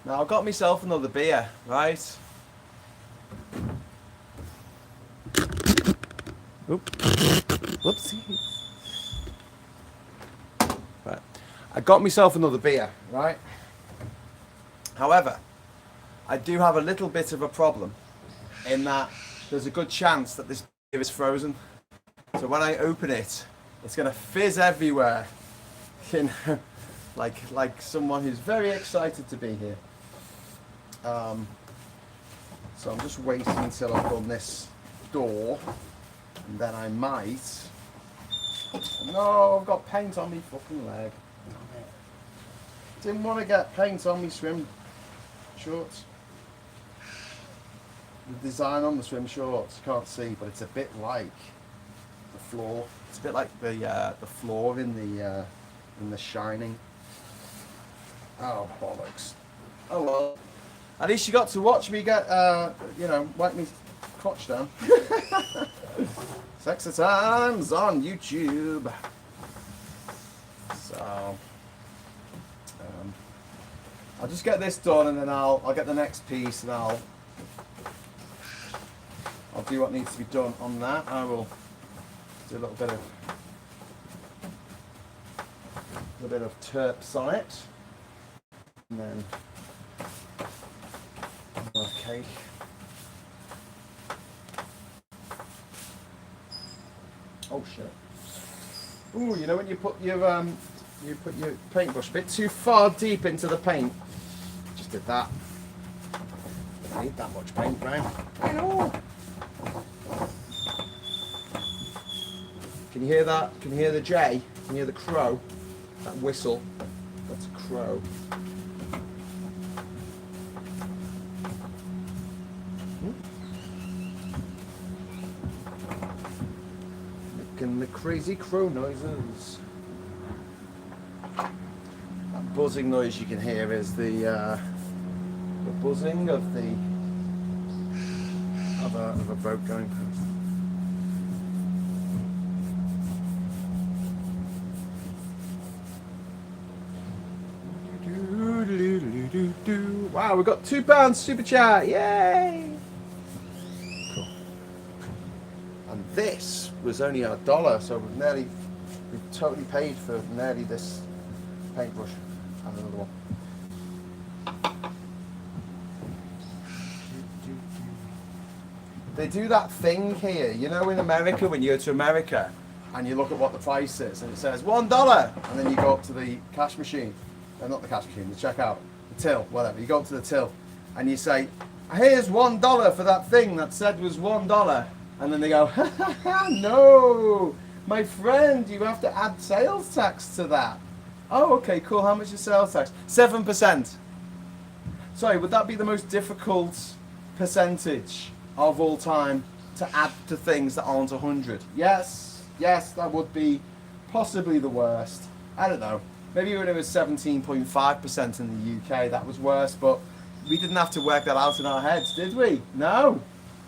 Now I've got myself another beer, right? Whoopsie. Right. I got myself another beer, right? However, I do have a little bit of a problem in that there's a good chance that this beer is frozen. So when I open it, it's going to fizz everywhere. You know, like someone who's very excited to be here. So I'm just waiting until I've done this door, and then I might. No, I've got paint on me fucking leg. Didn't want to get paint on me swim shorts. The design on the swim shorts, you can't see, but it's a bit like the floor. It's a bit like the floor in the Shining. Oh bollocks! Oh well. At least you got to watch me get, wipe me crotch down. Sexy Times on YouTube. So I'll just get this done, and then I'll get the next piece, and I'll do what needs to be done on that. I will do a little bit of terps on it, and then cake. Oh shit! Ooh, you know when you put your paintbrush a bit too far deep into the paint. Just did that. Don't need that much paint, right? I know. Can you hear that? Can you hear the J? Can you hear the crow? That whistle. That's a crow. Crazy crow noises. That buzzing noise you can hear is the buzzing of a boat going past. Wow, we've got £2 super chat! Yay! Cool. And this was only $1, so we've totally paid for nearly this paintbrush and another one. They do that thing here, you know, in America, when you go to America and you look at what the price is and it says $1, and then you go up to the cash machine, not the cash machine, the checkout, the till, whatever. You go up to the till and you say, here's $1 for that thing that said was $1, and then they go, ha ha ha, no, my friend, you have to add sales tax to that. Oh, okay, cool. How much is sales tax? 7%. Sorry, would that be the most difficult percentage of all time to add to things that aren't 100? Yes, that would be possibly the worst. I don't know. Maybe when it was 17.5% in the UK, that was worse, but we didn't have to work that out in our heads, did we? No,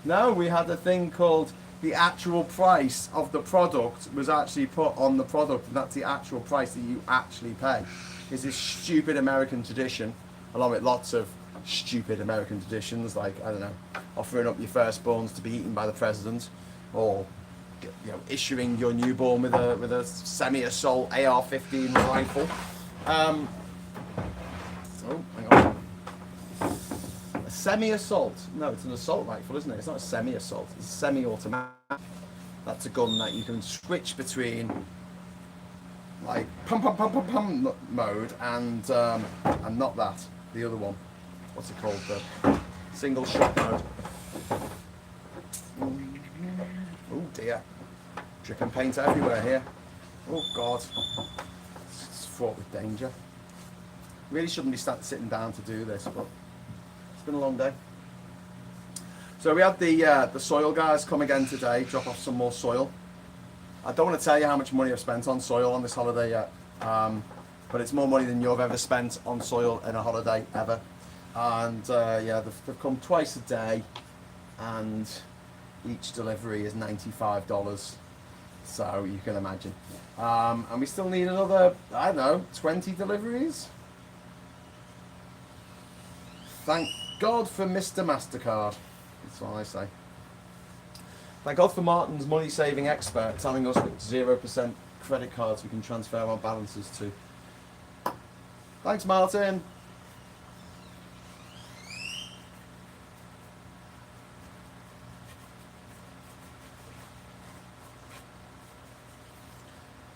we had a thing called the actual price of the product was actually put on the product, and that's the actual price that you actually pay. It's this stupid American tradition, along with lots of stupid American traditions, like, I don't know, offering up your firstborns to be eaten by the president, or issuing your newborn with a semi-assault AR-15 rifle. Oh, hang on. A semi-assault? No, it's an assault rifle, isn't it? It's not a semi-assault. It's a semi-automatic. That's a gun that you can switch between, like, pum pum pum pum pum mode and not that. The other one. What's it called? The single shot mode. Oh dear. Dripping paint everywhere here. Oh God. It's fraught with danger. Really shouldn't be sitting down to do this, but it's been a long day. So we had the soil guys come again today, drop off some more soil. I don't want to tell you how much money I've spent on soil on this holiday yet, but it's more money than you've ever spent on soil in a holiday ever. And yeah, they've come twice a day, and each delivery is $95, so you can imagine. And we still need another, I don't know, 20 deliveries. Thank God for Mr. MasterCard. That's what I say. Thank God for Martin's money saving expert telling us what 0% credit cards we can transfer our balances to. Thanks, Martin.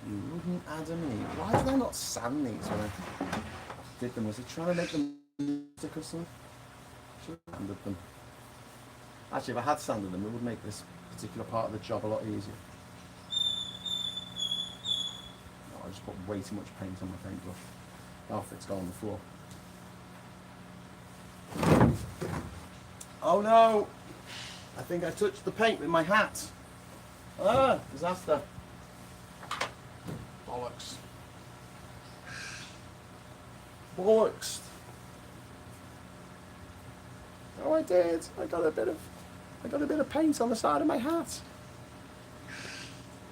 You wouldn't add a me. Why did I not sand these when I did them? Was I trying to make them stick or something? Should have sanded them. Actually, if I had sanded them, it would make this particular part of the job a lot easier. Oh, I just put way too much paint on my paintbrush. Half it's gone on the floor. Oh no! I think I touched the paint with my hat. Ah, disaster. Bollocks. Bollocks. Oh, I did. I got a bit of paint on the side of my hat.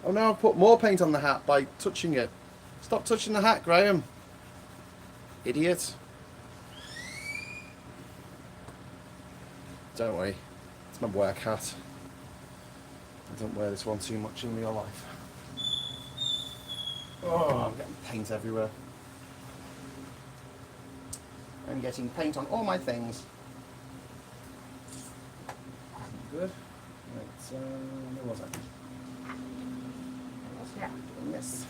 Oh no, I've put more paint on the hat by touching it. Stop touching the hat, Graham. Idiot. Don't worry. It's my work hat. I don't wear this one too much in real life. Oh, I'm getting paint everywhere. I'm getting paint on all my things. Good. Right, where was I? Yeah. Yes.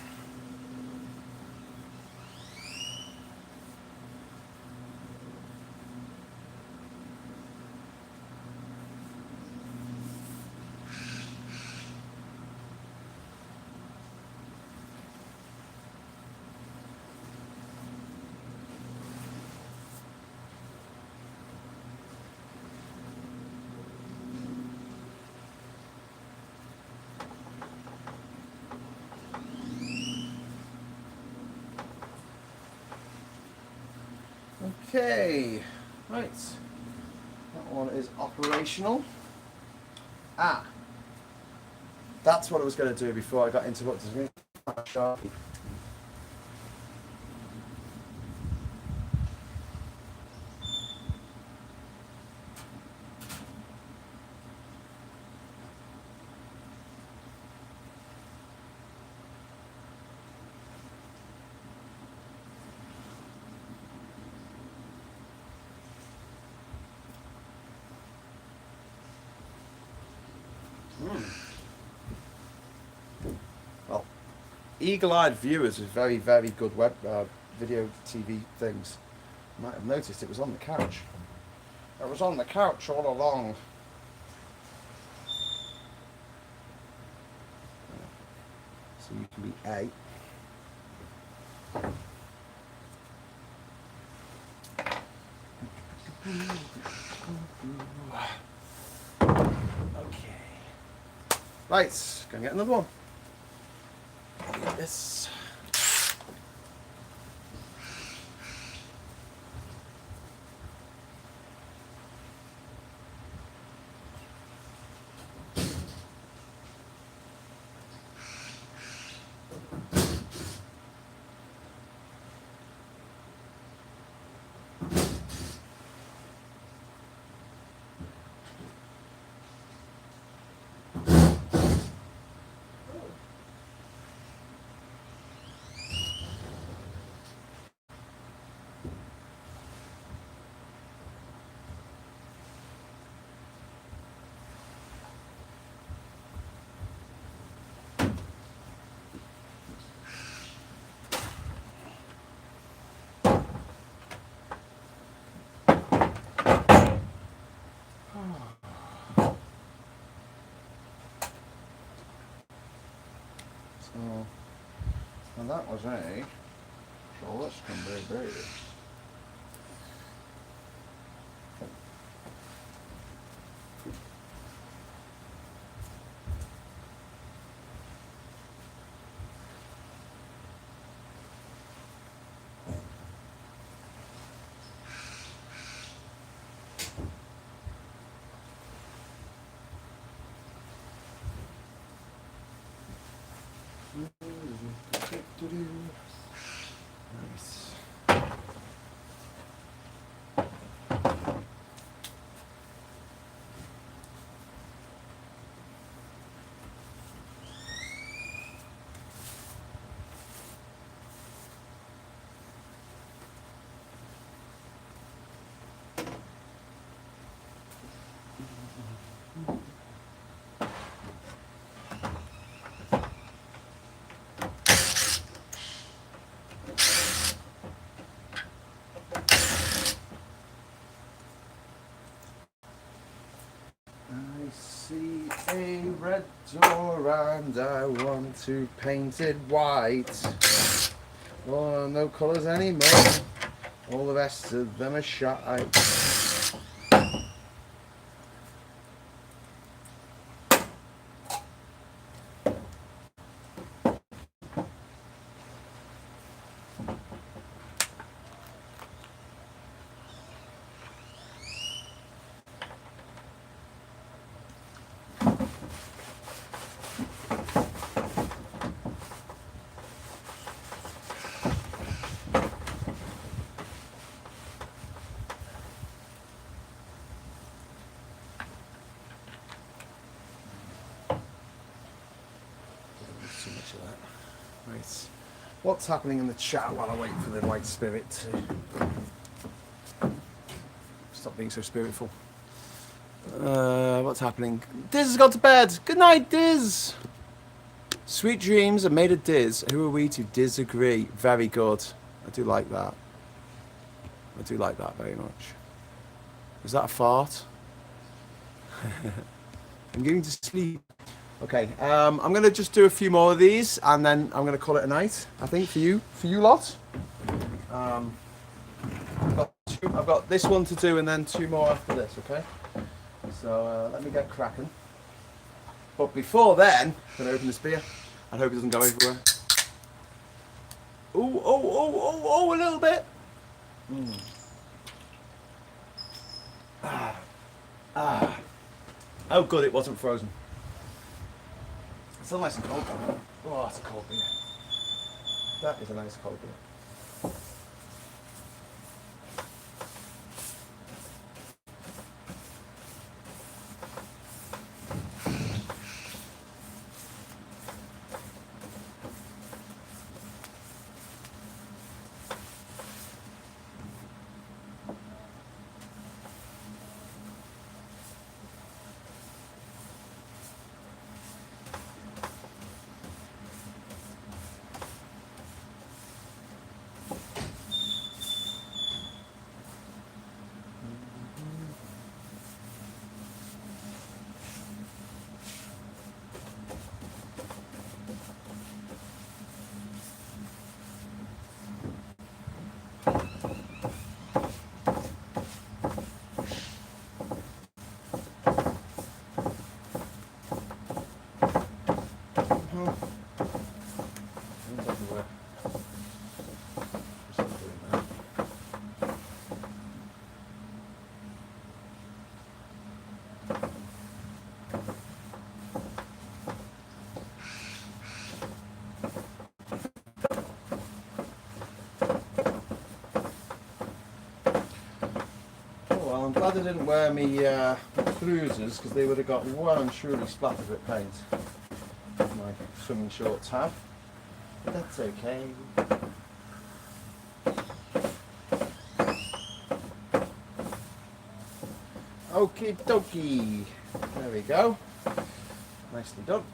Okay, right. That one is operational. Ah, that's what I was going to do before I got interrupted. Well, eagle-eyed viewers of very, very good web video TV things might have noticed it was on the couch. It was on the couch all along. So you can be A. Okay. Right, go and get another one. Yes. So, and that was a Charlotte Scumberry. Nice. I see a red door and I want to paint it white. Oh, no colours anymore. All the rest of them are shite. Too much of that. Right. What's happening in the chat while I wait for the white spirit to stop being so spiritful? What's happening? Diz has gone to bed. Good night, Diz. Sweet dreams are made of Diz. Who are we to disagree? Very good. I do like that. I do like that very much. Is that a fart? I'm going to sleep. Okay, I'm going to just do a few more of these, and then I'm going to call it a night, I think, for you lot. I've got this one to do, and then two more after this, okay? So let me get cracking. But before then, I'm going to open this beer. I hope it doesn't go everywhere. Oh, a little bit. Oh, good, it wasn't frozen. It's still nice and cold. Oh, that's a cold beer. That is a nice cold beer. Well, I'm glad I didn't wear me cruisers because they would have got well and truly splattered with paint. My swimming shorts have, but that's okay. Okie dokie. There we go. Nicely done.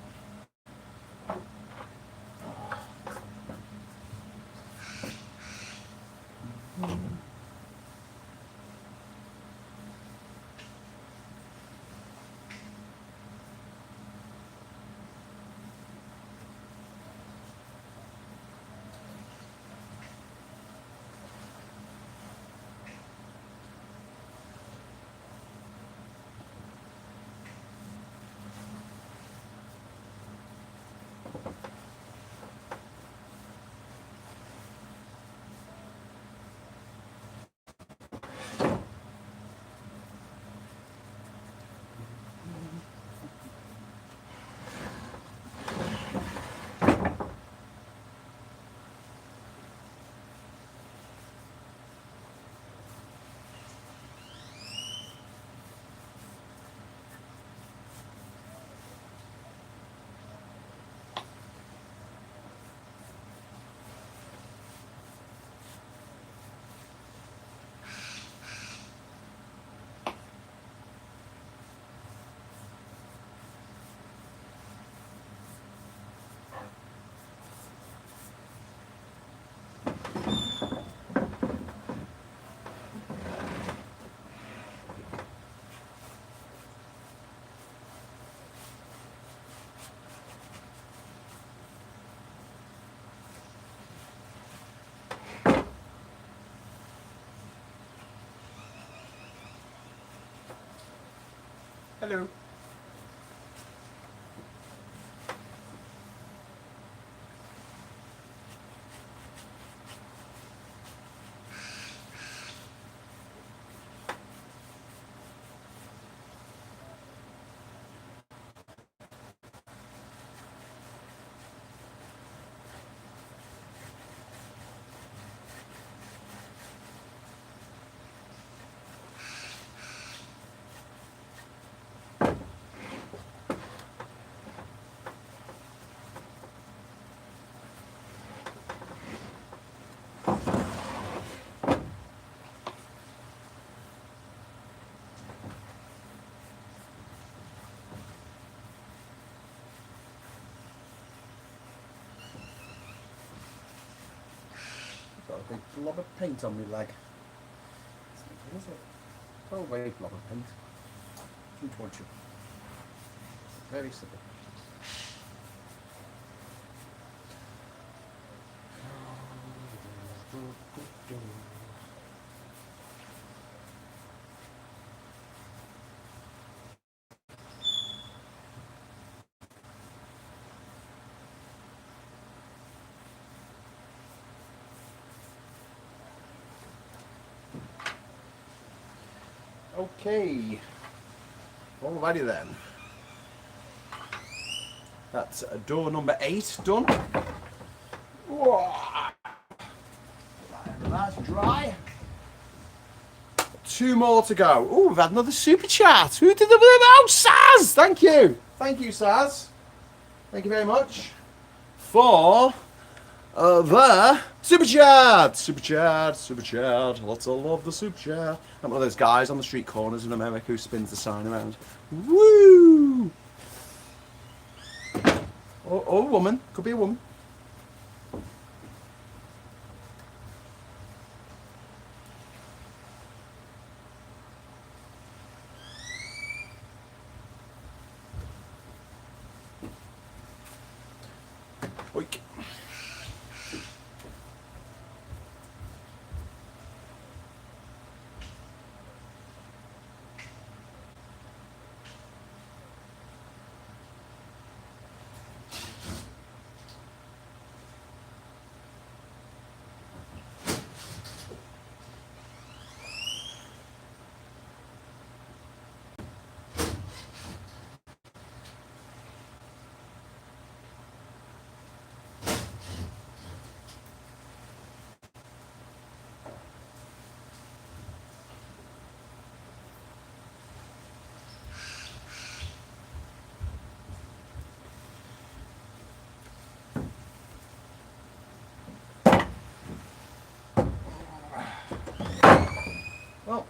Hello. Got a big blob of paint on my leg. What is it? Go away, blob of paint. Don't want you. Very simple. Okay. Alrighty then. That's door number 8 done. Whoa. That's dry. 2 more to go. Oh, we've had another super chat. Who did the oh, Saz! Thank you. Thank you, Saz. Thank you very much for the super chat. Super chat. Super chat. Lots of love the super chat. I'm one of those guys on the street corners in America who spins the sign around. Woo! Or a woman. Could be a woman. Oik. Well,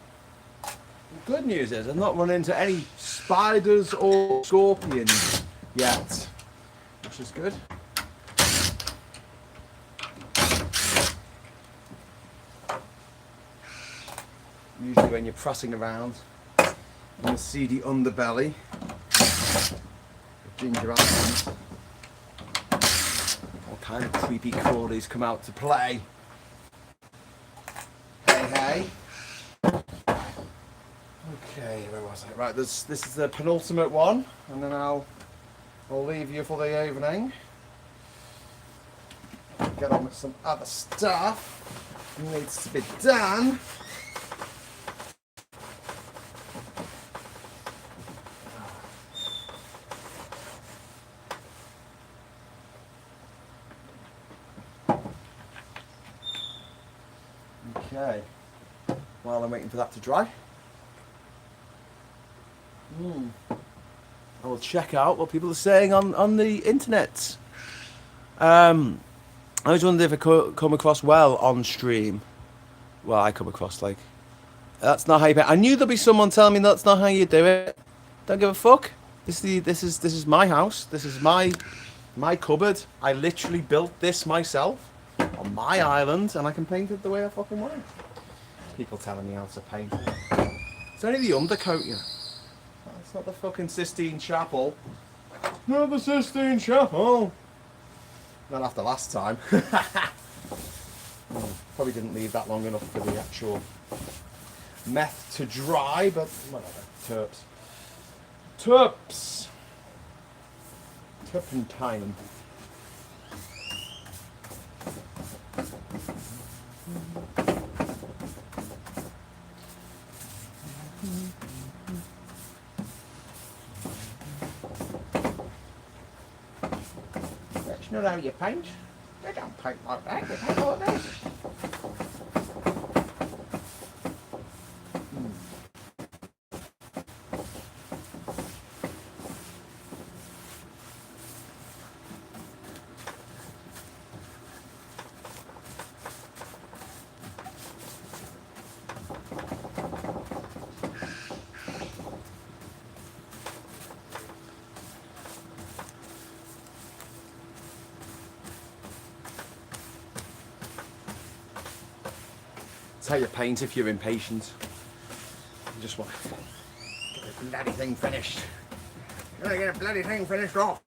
the good news is I've not run into any spiders or scorpions yet, which is good. Usually when you're pressing around in the seedy underbelly of ginger apples, all kind of creepy crawlies come out to play. Hey. Okay, where was I? Right, this is the penultimate one, and then I'll leave you for the evening. Get on with some other stuff. Needs to be done. Okay. While I'm waiting for that to dry. I will check out what people are saying on the internet. I was wondering if I could come across well on stream. Well, I come across like, that's not how you pay. I knew there'd be someone telling me that's not how you do it. Don't give a fuck. This is my house. This is my cupboard. I literally built this myself on my island, and I can paint it the way I fucking want. People telling me how to paint it. It's only the undercoat, you know. It's not the fucking Sistine Chapel. Not the Sistine Chapel. Not after last time. Probably didn't leave that long enough for the actual meth to dry, but whatever. Terps. Turpentine. That's not how you paint. They don't paint like that. They paint like this. That's how you paint if you're impatient. You just want to get the bloody thing finished. You want to get a bloody thing finished off.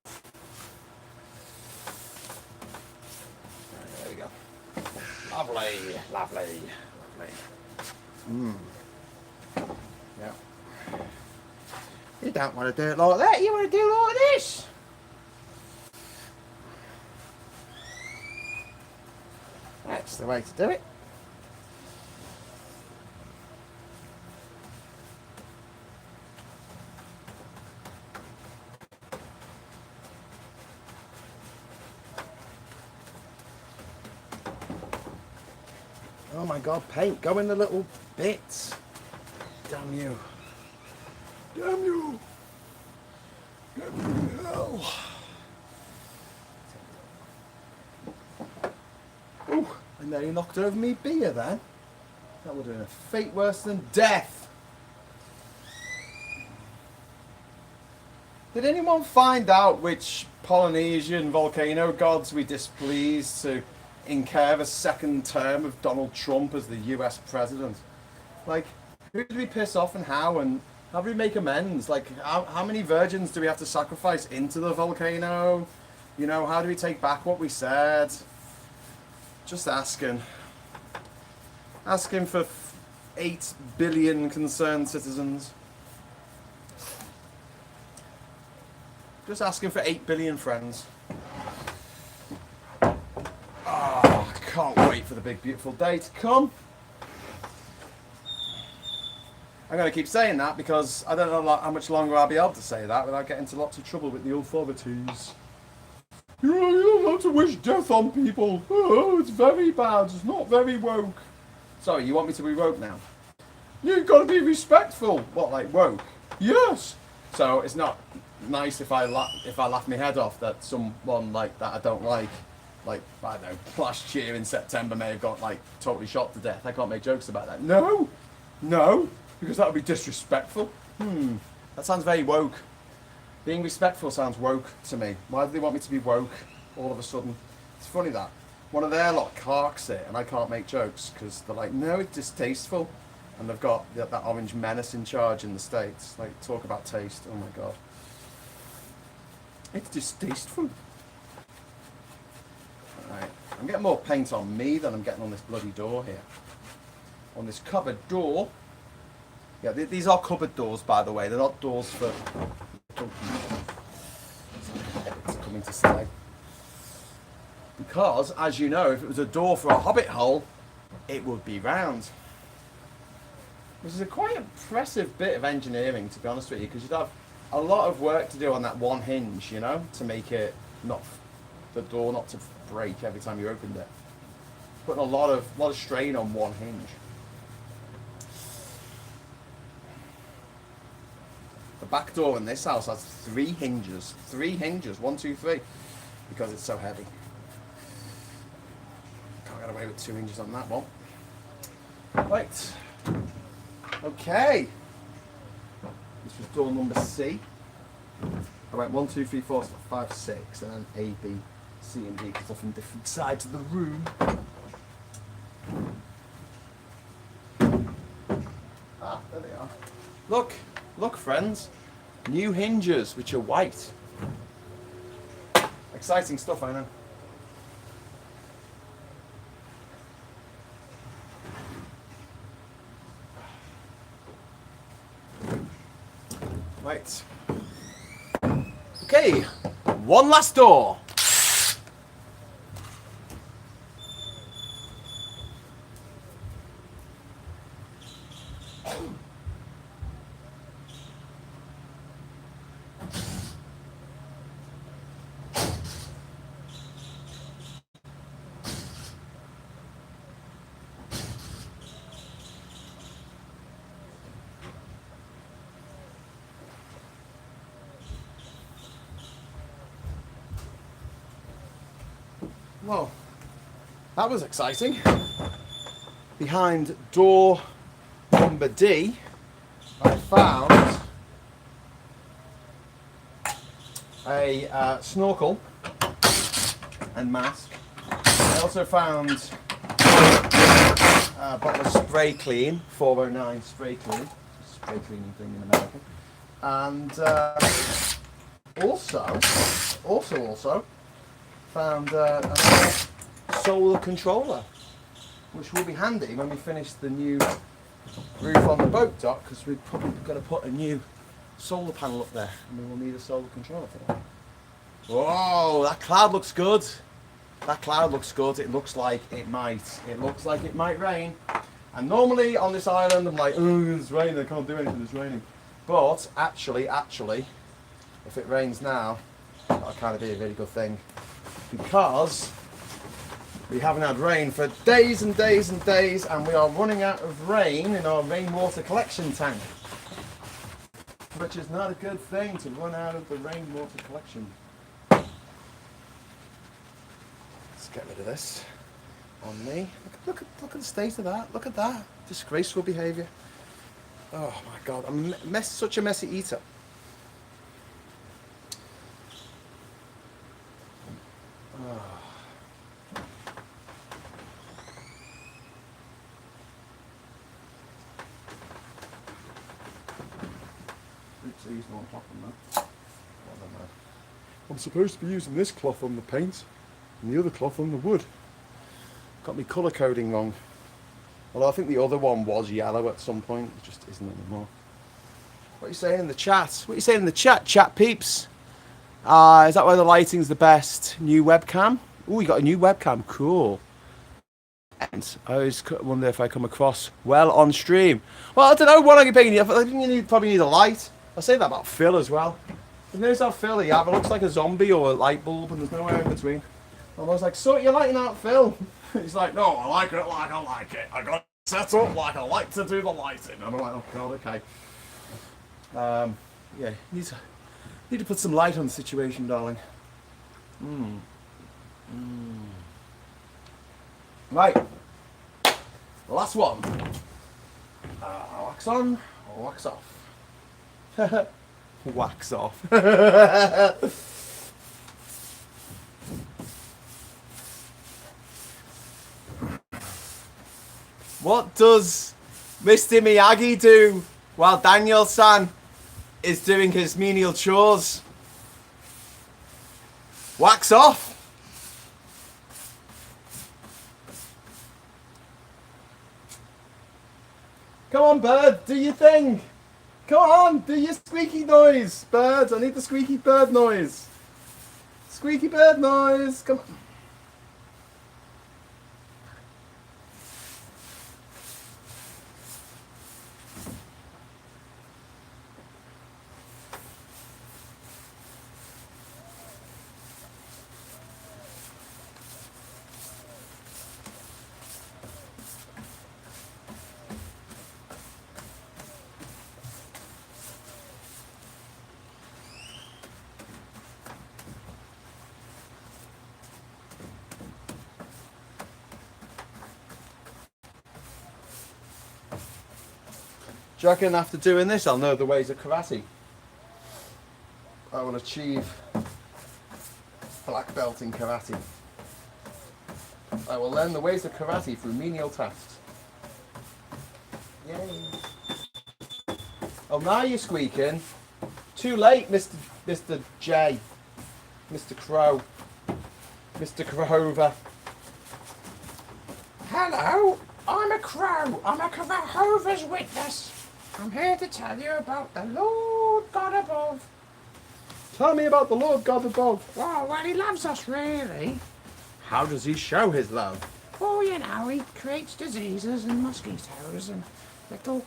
There we go. Lovely, lovely, lovely. Yeah. You don't want to do it like that. You want to do it like this. That's the way to do it. my god, paint, go in the little bits. Damn you. Damn you. Damn you hell. Oh, and then he knocked over me beer then. That would have been a fate worse than death. Did anyone find out which Polynesian volcano gods we displeased to incur a second term of Donald Trump as the US president? Like, who did we piss off and how do we make amends? Like, how many virgins do we have to sacrifice into the volcano? You know, how do we take back what we said? Just asking. Asking for 8 billion concerned citizens. Just asking for 8 billion friends. Oh, I can't wait for the big beautiful day to come. I'm going to keep saying that because I don't know how much longer I'll be able to say that without getting into lots of trouble with the authorities. You don't have to wish death on people. Oh, it's very bad. It's not very woke. Sorry, you want me to be woke now? You've got to be respectful. What, like woke? Yes. So it's not nice if I laugh my head off that someone like that I don't like I don't know, last year in September may have got like totally shot to death. I can't make jokes about that. No, because that would be disrespectful. That sounds very woke. Being respectful sounds woke to me. Why do they want me to be woke all of a sudden? It's funny that one of their lot carks it and I can't make jokes because they're like, no, it's distasteful. And they've got that orange menace in charge in the States. Like, talk about taste. Oh my God. It's distasteful. Right. I'm getting more paint on me than I'm getting on this bloody door here. On this cupboard door. Yeah, these are cupboard doors, by the way. They're not doors for... It's coming to stay. Because, as you know, if it was a door for a hobbit hole, it would be round. Which is a quite impressive bit of engineering, to be honest with you, because you'd have a lot of work to do on that one hinge, you know, to make it not, the door not to break every time you opened it. Putting a lot of strain on one hinge. The back door in this house has 3 hinges. 3 hinges, 1, 2, 3, because it's so heavy. Can't get away with 2 hinges on that one. Right. Okay. This was door number C. I went 1, 2, 3, 4, 5, 6, and then A, B, C, and D, because they're from different sides of the room. Ah, there they are. Look, friends. New hinges, which are white. Exciting stuff, I know. Right. Okay, one last door. Well, that was exciting. Behind door number D, I found a snorkel and mask. I also found a bottle of spray clean, 409 spray clean, spray cleaning thing in America, and also found a solar controller, which will be handy when we finish the new roof on the boat dock, because we've probably got to put a new solar panel up there, and we will need a solar controller for that. Whoa, that cloud looks good. That cloud looks good. It looks like it might. It looks like it might rain. And normally on this island, I'm like, oh, it's raining. I can't do anything. It's raining. But actually, if it rains now, that'll kind of be a really good thing. Because We haven't had rain for days and days and days, and we are running out of rain in our rainwater collection tank. Which is not a good thing, to run out of the rainwater collection. Let's get rid of this on me. Look at the state of that. Look at that. Disgraceful behaviour. Oh my God, I'm such a messy eater. Oh. Oops, I used the wrong cloth on that. I'm supposed to be using this cloth on the paint and the other cloth on the wood. Got me colour coding wrong. Although I think the other one was yellow at some point. It just isn't anymore. What are you saying in the chat? What are you saying in the chat peeps? Is that why the lighting's the best? New webcam? Oh, you got a new webcam. Cool. And I always wonder if I come across well on stream. Well, I don't know what I'm paying. I think you probably need a light. I say that about Phil as well. You notice how Phil he looks like a zombie or a light bulb, and there's nowhere in between. I was like, sort your lighting out, Phil. He's like, no, I like it like I like it. I got it set up like I like to do the lighting. And I'm like, oh God, okay. Yeah, need to put some light on the situation, darling. Right, last one. Wax on, wax off. Wax off. What does Mr. Miyagi do while Daniel-san is doing his menial chores? Wax off. Come on, bird, do your thing. Come on, do your squeaky noise, bird. I need the squeaky bird noise. Squeaky bird noise. Come on. Do you reckon after doing this I'll know the ways of karate? I will achieve black belt in karate. I will learn the ways of karate through menial tasks. Yay. Oh, now you're squeaking. Too late, Mr. J. Mr. Crow. Mr. Crover. Hello, I'm a crow. I'm a Jehovah's Witness. I'm here to tell you about the Lord God above. Tell me about the Lord God above. Well, he loves us, really. How does he show his love? Oh, you know, he creates diseases and mosquitoes and little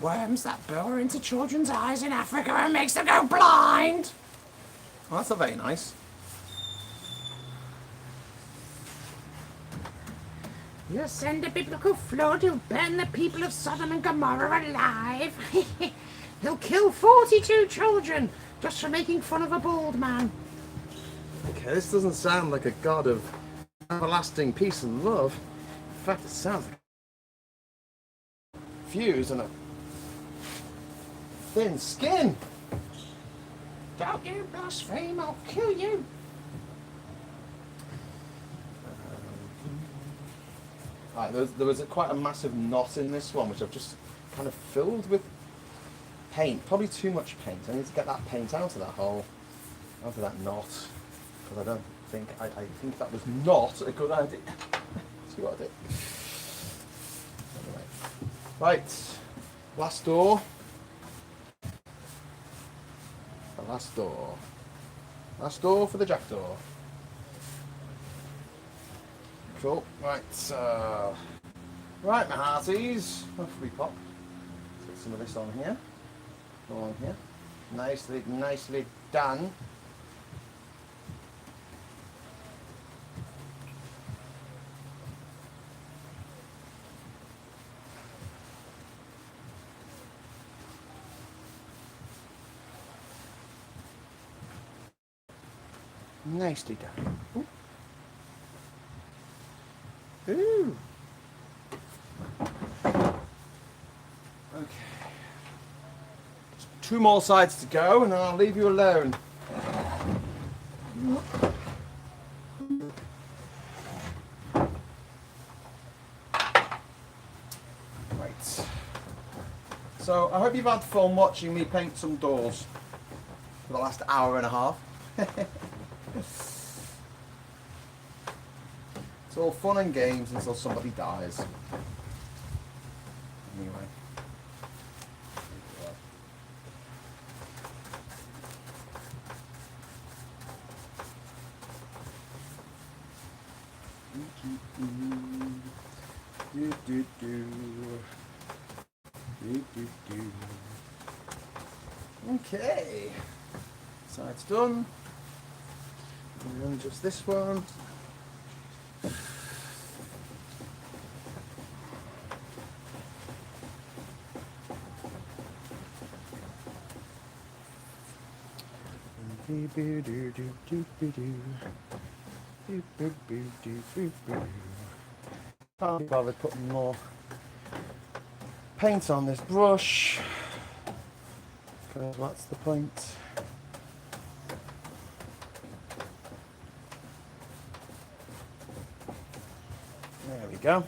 worms that burrow into children's eyes in Africa and makes them go blind. Well, that's not very nice. He'll send a biblical flood, he'll burn the people of Sodom and Gomorrah alive. He'll kill 42 children just for making fun of a bald man. Okay, this doesn't sound like a God of everlasting peace and love. In fact, it sounds like a fuse and a thin skin. Don't you blaspheme, I'll kill you. Right, there was quite a massive knot in this one, which I've just kind of filled with paint. Probably too much paint. I need to get that paint out of that hole, out of that knot, because I think that was not a good idea. See what I did? Anyway. Right, last door. The last door. Last door for the jackdaw. Cool. Right, right, my hearties. Off we pop. Let's get some of this on here. Go on here. Nicely done. Nicely done. Ooh. Ooh. Okay. 2 more sides to go, and then I'll leave you alone. Right. So I hope you've had fun watching me paint some doors for the last hour and a half. It's all fun and games until somebody dies. Anyway. Okay, side's done. And then just this one. Can't be bothered putting more paint on this brush, because what's the point? There we go.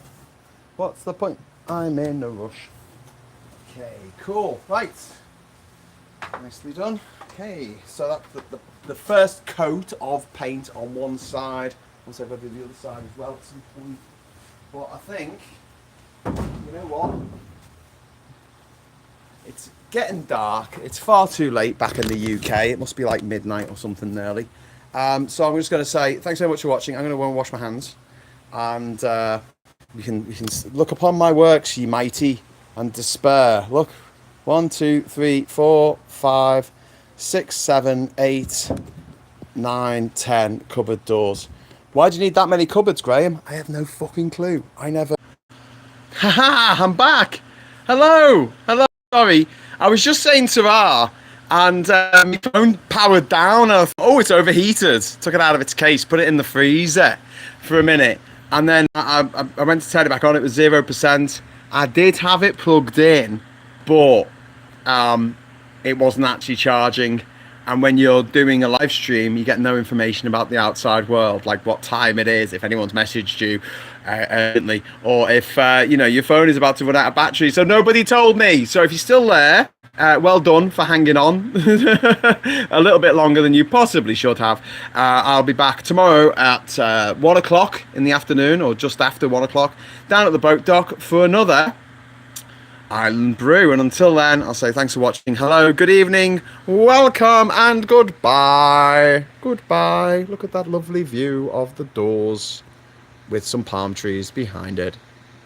What's the point? I'm in a rush. Okay, cool. Right. Nicely done. Okay, so that's the first coat of paint on one side. Also, I've got to do the other side as well at some point. But I think, you know what? It's getting dark. It's far too late back in the UK. It must be like midnight or something nearly. So I'm just going to say thanks so much for watching. I'm going to go and wash my hands, and we can look upon my works, ye mighty, and despair. Look, 1, 2, 3, 4, 5, 6, 7, 8, 9, 10 cupboard doors. Why do you need that many cupboards, Graham? I have no fucking clue. I never. Haha, I'm back. Hello. Hello. Sorry. I was just saying Sarah, and my phone powered down. And I thought, oh, it's overheated. Took it out of its case, put it in the freezer for a minute. And then I went to turn it back on. It was 0%. I did have it plugged in, but it wasn't actually charging. And when you're doing a live stream, you get no information about the outside world, like what time it is, if anyone's messaged you urgently, or if your phone is about to run out of battery. So nobody told me. So if you're still there, well done for hanging on a little bit longer than you possibly should have. I'll be back tomorrow at 1 o'clock in the afternoon, or just after 1 o'clock, down at the boat dock for another Island Brew. And until then, I'll say thanks for watching. Hello, good evening, welcome, and goodbye. Goodbye. Look at that lovely view of the doors with some palm trees behind it.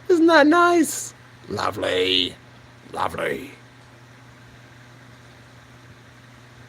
Isn't that nice? Lovely. Lovely.